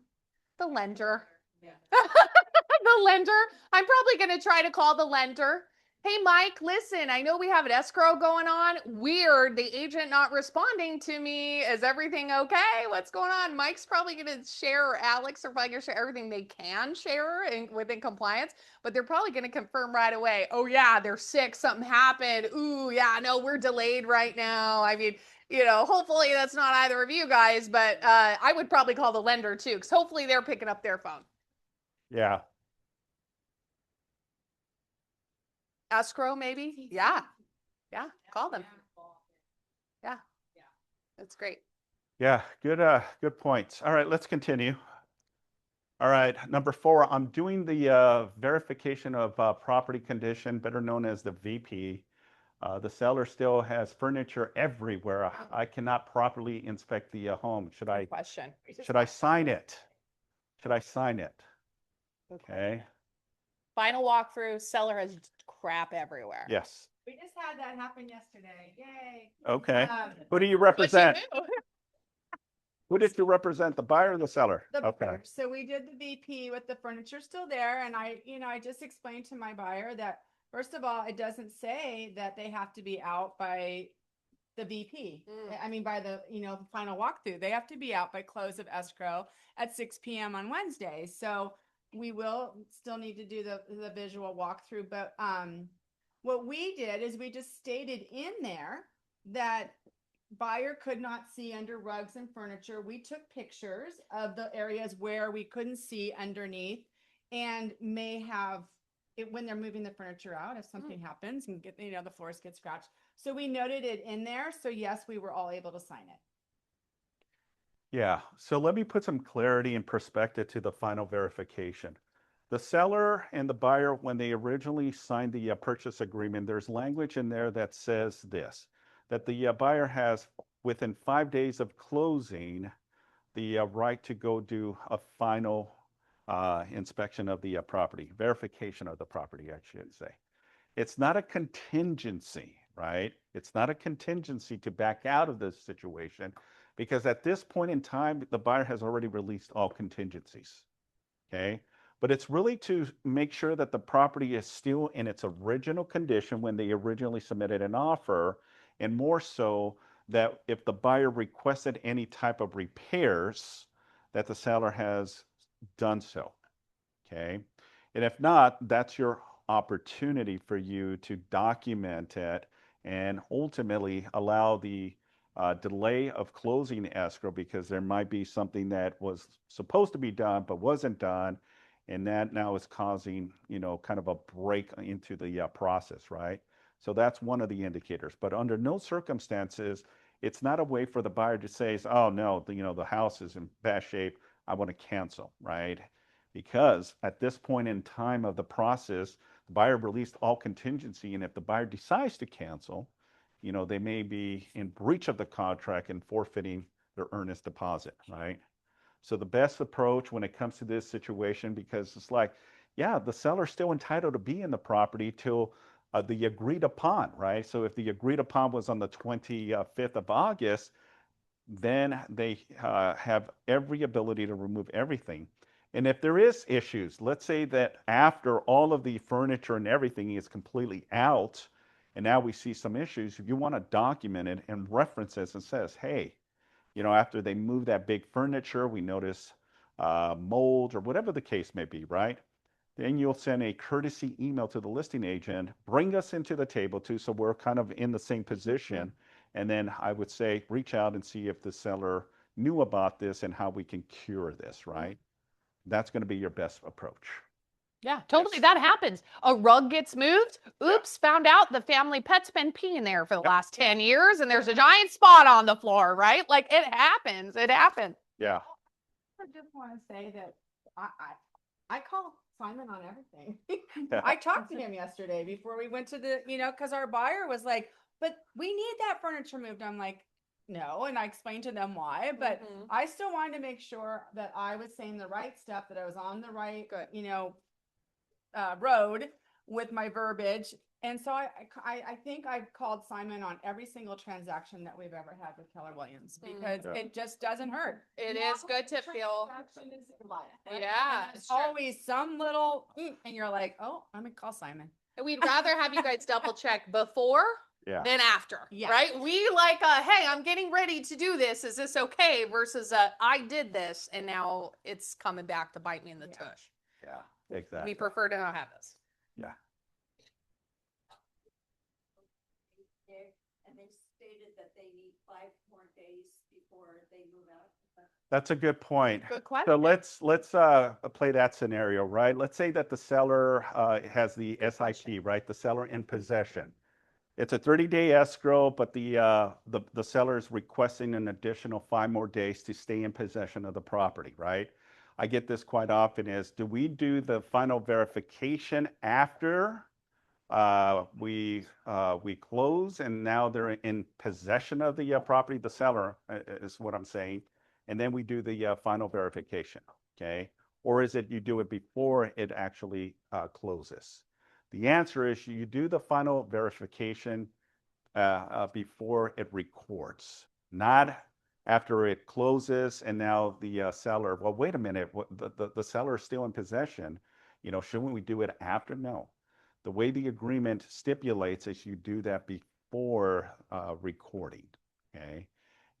The lender. Yeah. The lender. I'm probably going to try to call the lender. Hey, Mike, listen, I know we have an escrow going on. Weird. The agent not responding to me. Is everything okay? What's going on? Mike's probably going to share, or Alex are probably going to share everything they can share within compliance, but they're probably going to confirm right away. Oh, yeah, they're sick. Something happened. Ooh, yeah, no, we're delayed right now. I mean, hopefully that's not either of you guys, but I would probably call the lender too, because hopefully they're picking up their phone. Yeah. Escrow, maybe? Yeah. Yeah. Call them. Yeah. That's great. Yeah. Good points. All right, let's continue. All right, number 4, I'm doing the verification of property condition, better known as the VP. The seller still has furniture everywhere. I cannot properly inspect the home. Should I Question. sign it? Should I sign it? Okay. Final walkthrough, seller has crap everywhere. Yes. We just had that happen yesterday. Yay. Okay. Um, Who do you What'd you represent? do? Who did you represent, the buyer or the seller? The Okay. buyer. So we did the VP with the furniture still there. And I just explained to my buyer that, first of all, it doesn't say that they have to be out by the VP. I mean, by the, the final walkthrough. They have to be out by close of escrow at 6 p.m. on Wednesday. So we will still need to do the visual walkthrough. But what we did is we just stated in there that buyer could not see under rugs and furniture. We took pictures of the areas where we couldn't see underneath and may have it when they're moving the furniture out if something happens and get the floors get scratched. So we noted it in there. So yes, we were all able to sign it. Yeah, so let me put some clarity and perspective to the final verification. The seller and the buyer, when they originally signed the purchase agreement, there's language in there that says this, that the buyer has, within 5 days of closing, the right to go do a final inspection of the property, verification of the property, I should say. It's not a contingency, right? It's not a contingency to back out of this situation because at this point in time, the buyer has already released all contingencies, okay? But it's really to make sure that the property is still in its original condition when they originally submitted an offer, and more so that if the buyer requested any type of repairs, that the seller has done so, okay? And if not, that's your opportunity for you to document it and ultimately allow the delay of closing escrow because there might be something that was supposed to be done but wasn't done, and that now is causing, kind of a break into the process, right? So that's one of the indicators. But under no circumstances, it's not a way for the buyer to say, oh no, the house is in bad shape, I want to cancel, right? Because at this point in time of the process, the buyer released all contingency, and if the buyer decides to cancel, they may be in breach of the contract and forfeiting their earnest deposit, right? So the best approach when it comes to this situation, because it's like, yeah, the seller's still entitled to be in the property till the agreed upon, right? So if the agreed upon was on the 25th of August, then they have every ability to remove everything. And if there is issues, let's say that after all of the furniture and everything is completely out, and now we see some issues, if you want to document it and reference this and says, hey, you know, after they move that big furniture, we notice mold or whatever the case may be, right? Then you'll send a courtesy email to the listing agent, bring us into the table too, so we're kind of in the same position. And then I would say, reach out and see if the seller knew about this and how we can cure this, right? That's going to be your best approach. Yeah, totally. That happens. A rug gets moved. Oops, found out the family pet's been peeing there for the last 10 years and there's a giant spot on the floor, right? Like it happens. It happens. Yeah. I just want to say that I call Simon on everything. Yeah. I talked to him yesterday before we went to the, because our buyer was like, but we need that furniture moved. I'm like, no. And I explained to them why, but I still wanted to make sure that I was saying the right stuff, that I was on the right, road with my verbiage. And so I think I've called Simon on every single transaction that we've ever had with Keller Williams, because it just doesn't hurt. It is good to feel. Yeah. It's always some little, and you're like, oh, I'm going to call Simon. We'd rather have you guys double check before than after, right? We like, hey, I'm getting ready to do this. Is this okay? Versus I did this and now it's coming back to bite me in the tush. Yeah, exactly. We prefer to not have this. Yeah. And they've stated that they need 5 more days before they move out. That's a good point. Good question. So let's play that scenario, right? Let's say that the seller has the SIP, right? The seller in possession. It's a 30-day escrow, but the seller is requesting an additional 5 more days to stay in possession of the property, right? I get this quite often is, do we do the final verification after we close and now they're in possession of the property, the seller is what I'm saying, and then we do the final verification, okay? Or is it you do it before it actually closes? The answer is you do the final verification before it records, not after it closes and now the seller, well, wait a minute, the seller is still in possession. Shouldn't we do it after? No. The way the agreement stipulates is you do that before recording, okay?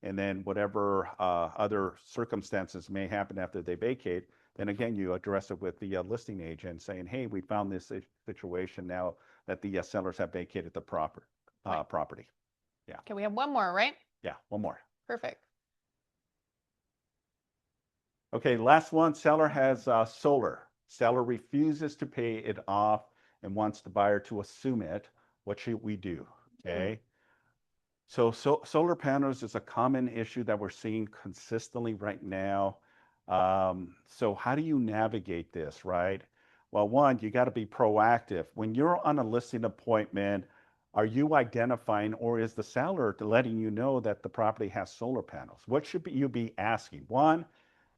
And then whatever other circumstances may happen after they vacate, then again, you address it with the listing agent saying, hey, we found this situation now that the sellers have vacated the property. Yeah. Okay, we have one more, right? Yeah, one more. Perfect. Okay, last one, seller has solar. Seller refuses to pay it off and wants the buyer to assume it. What should we do? Okay. So solar panels is a common issue that we're seeing consistently right now. So how do you navigate this, right? Well, one, you got to be proactive. When you're on a listing appointment, are you identifying or is the seller letting you know that the property has solar panels? What should you be asking? One,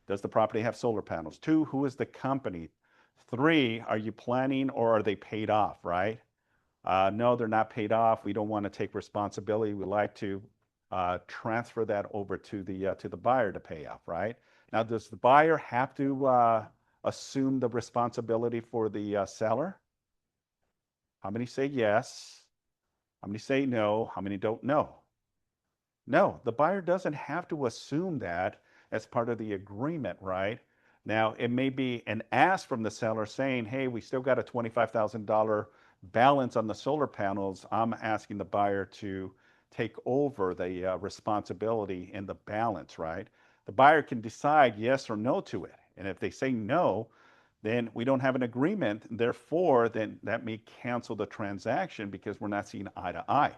does the property have solar panels? Two, who is the company? Three, are you planning or are they paid off, right? No, they're not paid off. We don't want to take responsibility. We like to transfer that over to the buyer to pay off, right? Now, does the buyer have to assume the responsibility for the seller? How many say yes? How many say no? How many don't know? No, the buyer doesn't have to assume that as part of the agreement, right? Now, it may be an ask from the seller saying, hey, we still got a $25,000 balance on the solar panels. I'm asking the buyer to take over the responsibility and the balance, right? The buyer can decide yes or no to it. And if they say no, then we don't have an agreement. Therefore, then that may cancel the transaction because we're not seeing eye to eye.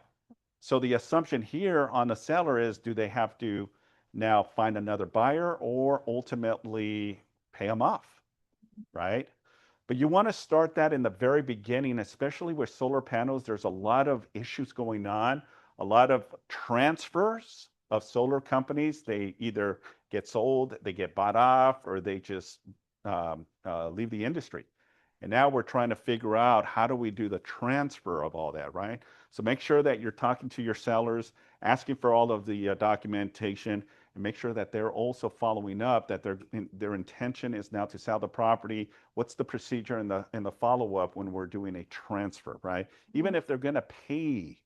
So the assumption here on the seller is, do they have to now find another buyer or ultimately pay them off, right? But you want to start that in the very beginning, especially with solar panels. There's a lot of issues going on, a lot of transfers of solar companies, they either get sold, they get bought off, or they just leave the industry. And now we're trying to figure out how do we do the transfer of all that, right? So make sure that you're talking to your sellers, asking for all of the documentation, and make sure that they're also following up, that their intention is now to sell the property. What's the procedure and the follow-up when we're doing a transfer, right? Even if they're going to pay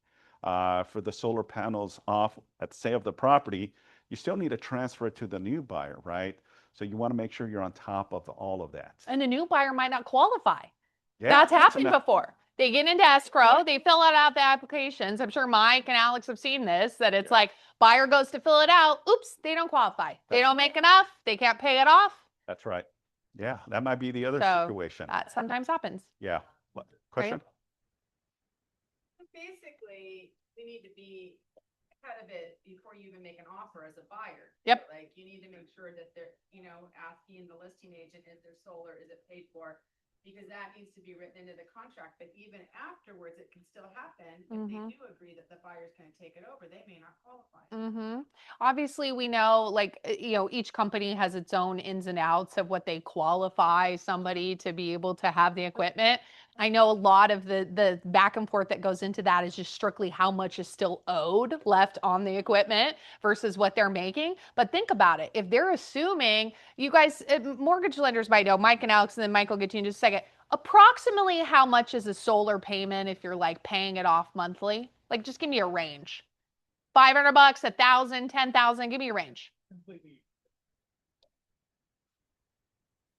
for the solar panels off at the sale of the property, you still need to transfer it to the new buyer, right? So you want to make sure you're on top of all of that. And the new buyer might not qualify. Yeah, That's happened before. They get into escrow, they fill out the applications. I'm sure Mike and Alex have seen this, that it's like buyer goes to fill it out. Oops, they don't qualify. They don't make enough. They can't pay it off. That's right. Yeah, that might be the other So situation. that sometimes happens. Yeah. Question? Basically, we need to be ahead of it before you even make an offer as a buyer. Yep. Like, you need to make sure that they're, asking the listing agent, is there solar, is it paid for? Because that needs to be written into the contract, but even afterwards, it can still happen. If they do agree that the buyer's gonna take it over, they may not qualify. Obviously, we know, like, each company has its own ins and outs of what they qualify somebody to be able to have the equipment. I know a lot of the back and forth that goes into that is just strictly how much is still owed left on the equipment versus what they're making. But think about it. If they're assuming, you guys, mortgage lenders might know, Mike and Alex, and then Mike will get to you in just a second, approximately how much is a solar payment if you're like paying it off monthly? Like, just give me a range. $500, $1,000, $10,000, give me a range. Completely.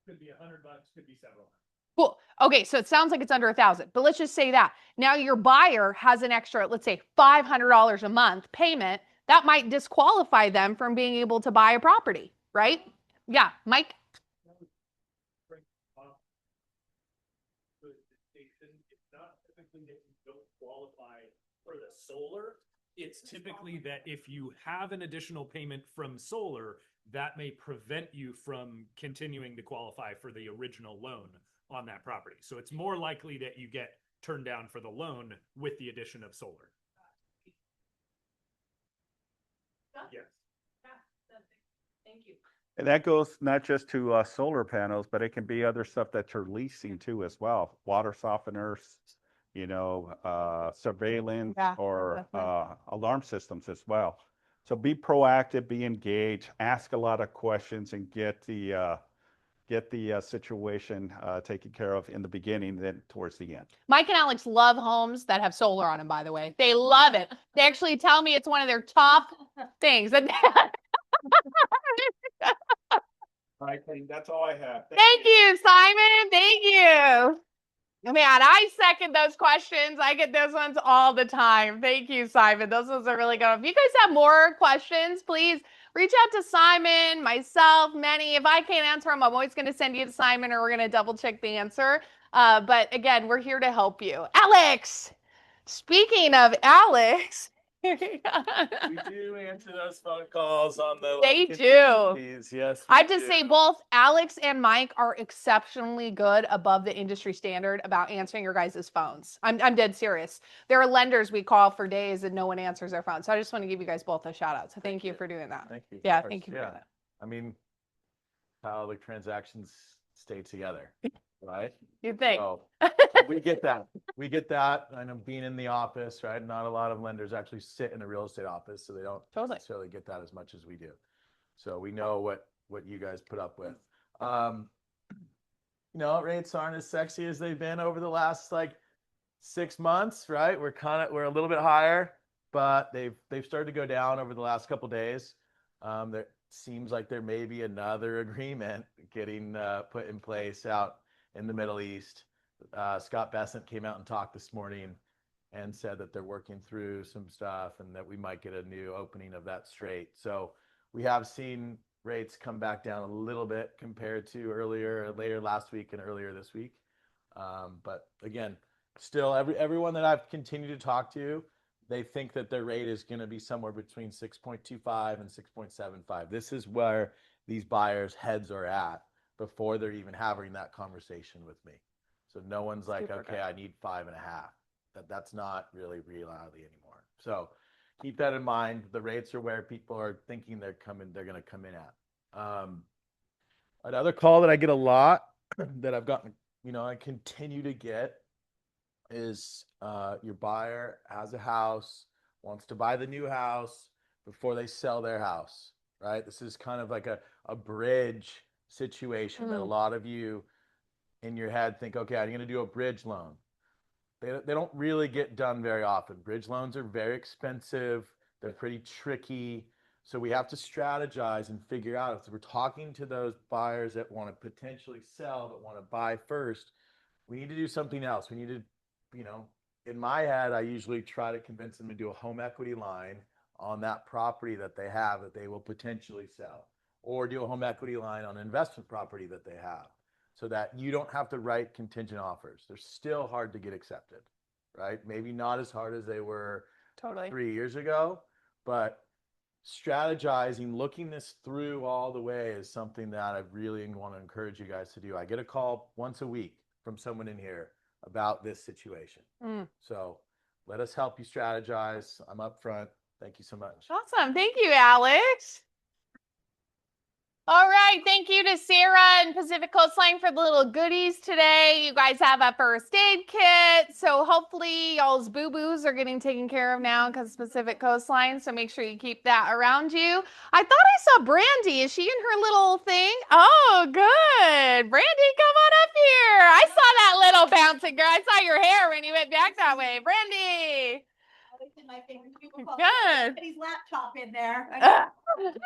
Could be $100, could be several. Cool. Okay, so it sounds like it's under 1,000, but let's just say that. Now your buyer has an extra, let's say $500 a month payment. That might disqualify them from being able to buy a property, right? Yeah, Mike? It's not typically that you don't qualify for the solar. It's typically that if you have an additional payment from solar, that may prevent you from continuing to qualify for the original loan on that property. So it's more likely that you get turned down for the loan with the addition of solar. Yes. Thank you. And that goes not just to solar panels, but it can be other stuff that you're leasing too as well. Water softeners, surveillance, or alarm systems as well. So be proactive, be engaged, ask a lot of questions, and get the situation taken care of in the beginning, then towards the end. Mike and Alex love homes that have solar on them, by the way. They love it. They actually tell me it's one of their top things. I think that's all I have. Thank you, Simon. Thank you. Man, I second those questions. I get those ones all the time. Thank you, Simon. Those ones are really good. If you guys have more questions, please reach out to Simon, myself, Manny. If I can't answer them, I'm always going to send you to Simon, or we're going to double check the answer. But again, we're here to help you. Alex, speaking of Alex. We do answer those phone calls on the. They do. Yes. I have to say, both Alex and Mike are exceptionally good, above the industry standard, about answering your guys' phones. I'm dead serious. There are lenders we call for days and no one answers their phone. So I just want to give you guys both a shout out. So thank you for doing that. Thank you. Yeah, thank you for that. I mean, how the transactions stay together, right? You think? So we get that. We get that. I know, being in the office, right? Not a lot of lenders actually sit in a real estate office, so they don't necessarily get that as much as we do. So we know what you guys put up with. Rates aren't as sexy as they've been over the last 6 months, right? We're a little bit higher, but they've started to go down over the last couple of days. There seems like there may be another agreement getting put in place out in the Middle East. Scott Bessent came out and talked this morning and said that they're working through some stuff and that we might get a new opening of that strait. So we have seen rates come back down a little bit compared to later last week and earlier this week. But again, still everyone that I've continued to talk to, they think that their rate is going to be somewhere between 6.25 and 6.75. This is where these buyers' heads are at before they're even having that conversation with me. So no one's like, okay, I need 5.5. That's not really reality anymore. So keep that in mind. The rates are where people are thinking they're going to come in at. Another call that I get a lot that I've gotten, I continue to get is your buyer has a house, wants to buy the new house before they sell their house, right? This is kind of like a bridge situation that a lot of you in your head think, okay, I'm going to do a bridge loan. They don't really get done very often. Bridge loans are very expensive. They're pretty tricky. So we have to strategize and figure out if we're talking to those buyers that want to potentially sell but want to buy first, we need to do something else. We need to, in my head, I usually try to convince them to do a home equity line on that property that they have that they will potentially sell, or do a home equity line on an investment property that they have, so that you don't have to write contingent offers. They're still hard to get accepted, right? Maybe not as hard as they were 3 years ago, but strategizing, looking this through all the way is something that I really want to encourage you guys to do. I get a call once a week from someone in here about this situation. So let us help you strategize. I'm up front. Thank you so much. Awesome. Thank you, Alex. All right. Thank you to Sarah and Pacific Coastline for the little goodies today. You guys have a first aid kit. So hopefully y'all's boo-boos are getting taken care of now because Pacific Coastline. So make sure you keep that around you. I thought I saw Brandy. Is she in her little thing? Oh, good. Brandy, come on up here. I saw that little bouncing girl. I saw your hair when you went back that way. Brandy. In my favorite cubicle. Good. Somebody's laptop in there. I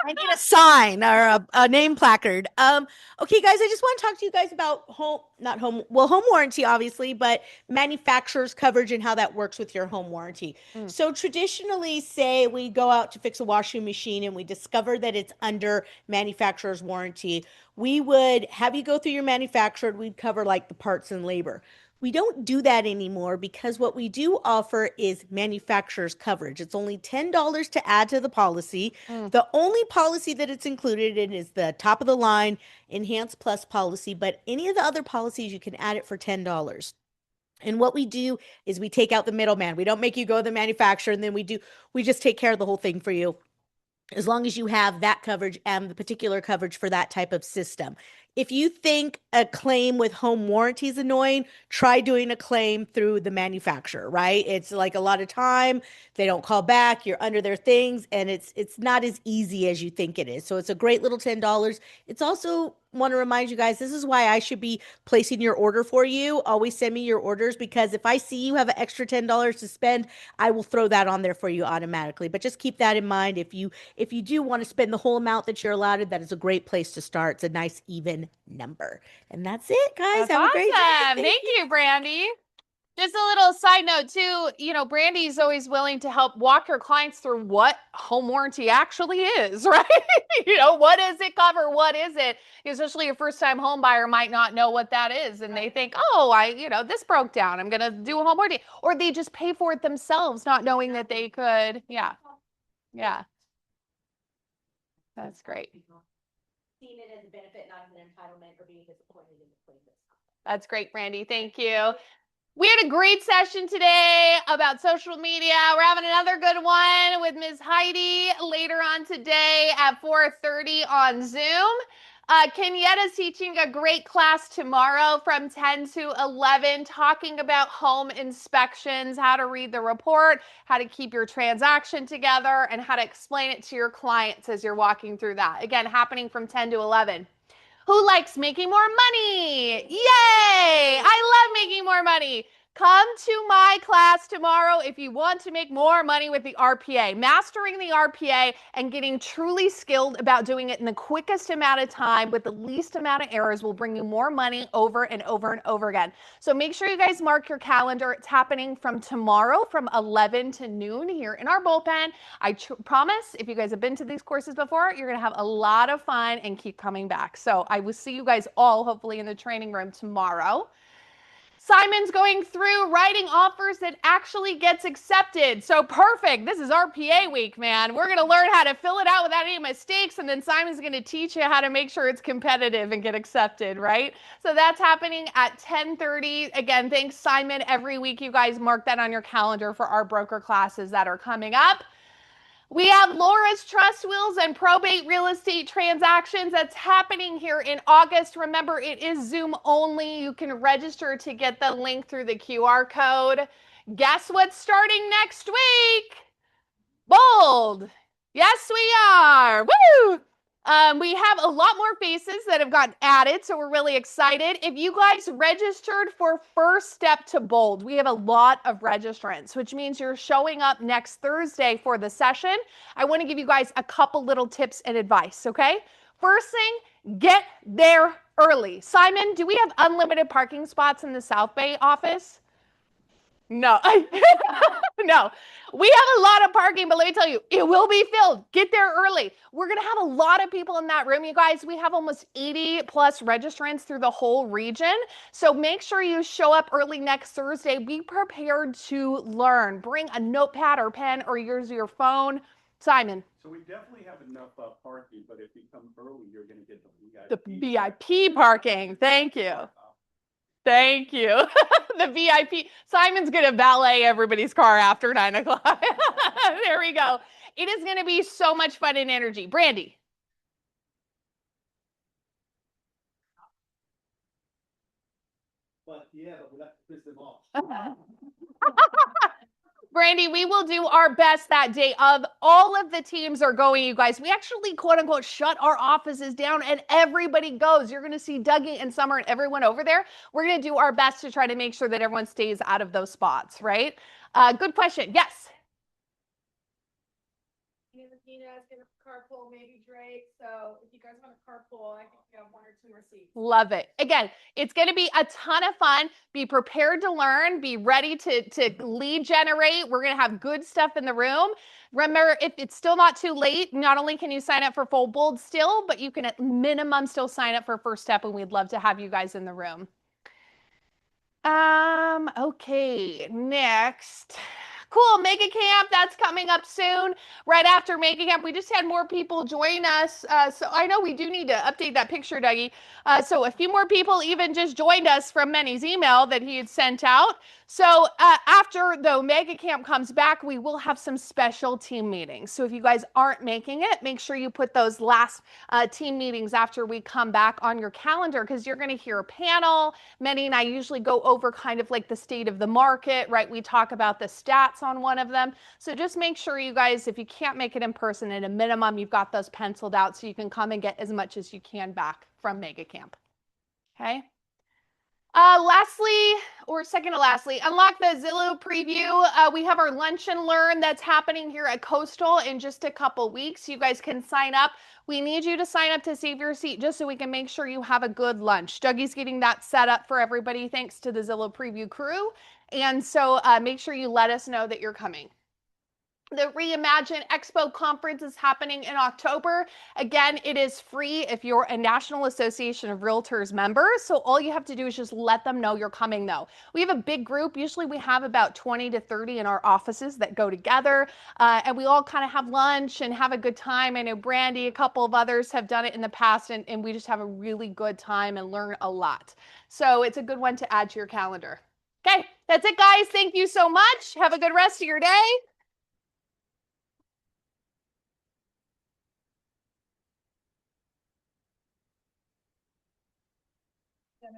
need a sign or a name placard. Okay, guys, I just want to talk to you guys about home warranty, obviously, but manufacturer's coverage and how that works with your home warranty. So traditionally, say we go out to fix a washing machine and we discover that it's under manufacturer's warranty. We would have you go through your manufacturer. We'd cover like the parts and labor. We don't do that anymore because what we do offer is manufacturer's coverage. It's only $10 to add to the policy. The only policy that it's included in is the top of the line Enhanced Plus policy, but any of the other policies you can add it for $10. And what we do is we take out the middleman. We don't make you go to the manufacturer, and then we just take care of the whole thing for you, as long as you have that coverage and the particular coverage for that type of system. If you think a claim with home warranty is annoying, try doing a claim through the manufacturer, right? It's like a lot of time. They don't call back. You're under their things, and it's not as easy as you think it is. So it's a great little $10. It's also want to remind you guys, this is why I should be placing your order for you. Always send me your orders, because if I see you have an extra $10 to spend, I will throw that on there for you automatically. But just keep that in mind. If you do want to spend the whole amount that you're allotted, that is a great place to start. It's a nice even number. And that's it, guys. That's have a great day. awesome. Thank you, Brandy. Just a little side note too, Brandy's always willing to help walk your clients through what home warranty actually is, right? What does it cover? What is it? Especially a first-time home buyer might not know what that is, and they think, oh, this broke down, I'm gonna do a home warranty, or they just pay for it themselves, not knowing that they could. Yeah. That's great. Seeing it as a benefit, not as an entitlement, or being disappointed in the plaintiff. That's great, Brandy. Thank you. We had a great session today about social media. We're having another good one with Ms. Heidi later on today at 4:30 on Zoom. Kenyetta's teaching a great class tomorrow from 10 to 11, talking about home inspections, how to read the report, how to keep your transaction together, and how to explain it to your clients as you're walking through that. Again, happening from 10 to 11. Who likes making more money? Yay! I love making more money. Come to my class tomorrow if you want to make more money with the RPA. Mastering the RPA and getting truly skilled about doing it in the quickest amount of time with the least amount of errors will bring you more money over and over and over again. So make sure you guys mark your calendar. It's happening from tomorrow from 11 to noon here in our bullpen. I promise, if you guys have been to these courses before, you're going to have a lot of fun and keep coming back. So I will see you guys all hopefully in the training room tomorrow. Simon's going through writing offers that actually gets accepted. So perfect. This is RPA week, man. We're going to learn how to fill it out without any mistakes, and then Simon's going to teach you how to make sure it's competitive and get accepted, right? So that's happening at 10:30. Again, thanks, Simon. Every week, you guys mark that on your calendar for our broker classes that are coming up. We have Laura's Trust Wills and Probate Real Estate Transactions that's happening here in August. Remember, it is Zoom only. You can register to get the link through the QR code. Guess what's starting next week? Bold. Yes, we are. Woo! We have a lot more faces that have gotten added, so we're really excited. If you guys registered for First Step to Bold, we have a lot of registrants, which means you're showing up next Thursday for the session. I want to give you guys a couple little tips and advice, okay? First thing, get there early. Simon, do we have unlimited parking spots in the South Bay office? No. No. We have a lot of parking, but let me tell you, it will be filled. Get there early. We're going to have a lot of people in that room, you guys. We have almost 80 plus registrants through the whole region. So make sure you show up early next Thursday. Be prepared to learn. Bring a notepad or pen or use your phone. Simon. So we definitely have enough parking, but if you come early, you're going to get the VIP parking. Thank you. Thank you. The VIP. Simon's going to valet everybody's car after 9 o'clock. There we go. It is going to be so much fun and energy. Brandy. But yeah, but we'll have to piss them off. Brandy, we will do our best that day. Of all of the teams are going, you guys. We actually, quote unquote, shut our offices down and everybody goes. You're going to see Dougie and Summer and everyone over there. We're going to do our best to try to make sure that everyone stays out of those spots, right? Good question. Yes. Regina's going to carpool, maybe Drake. So if you guys want to carpool, I think we have 1 or 2 more seats. Love it. Again, it's going to be a ton of fun. Be prepared to learn. Be ready to lead generate. We're going to have good stuff in the room. Remember, if it's still not too late, not only can you sign up for Full Bold still, but you can at minimum still sign up for First Step, and we'd love to have you guys in the room. Okay, next. Cool, Mega Camp, that's coming up soon. Right after Mega Camp, we just had more people join us. So I know we do need to update that picture, Dougie. So a few more people even just joined us from Manny's email that he had sent out. So after the Mega Camp comes back, we will have some special team meetings. So if you guys aren't making it, make sure you put those last team meetings after we come back on your calendar, because you're going to hear a panel. Manny and I usually go over kind of like the state of the market, right? We talk about the stats on one of them. So just make sure you guys, if you can't make it in person, at a minimum, you've got those penciled out so you can come and get as much as you can back from Mega Camp. Okay. Lastly, or second to lastly, unlock the Zillow preview. We have our Lunch and Learn that's happening here at Coastal in just a couple weeks. You guys can sign up. We need you to sign up to save your seat just so we can make sure you have a good lunch. Dougie's getting that set up for everybody thanks to the Zillow preview crew. And so make sure you let us know that you're coming. The Reimagine Expo Conference is happening in October. Again, it is free if you're a National Association of Realtors member. So all you have to do is just let them know you're coming though. We have a big group. Usually we have about 20 to 30 in our offices that go together. And we all kind of have lunch and have a good time. I know Brandy, a couple of others have done it in the past, and we just have a really good time and learn a lot. So it's a good one to add to your calendar. Okay, that's it guys. Thank you so much. Have a good rest of your day. Yeah,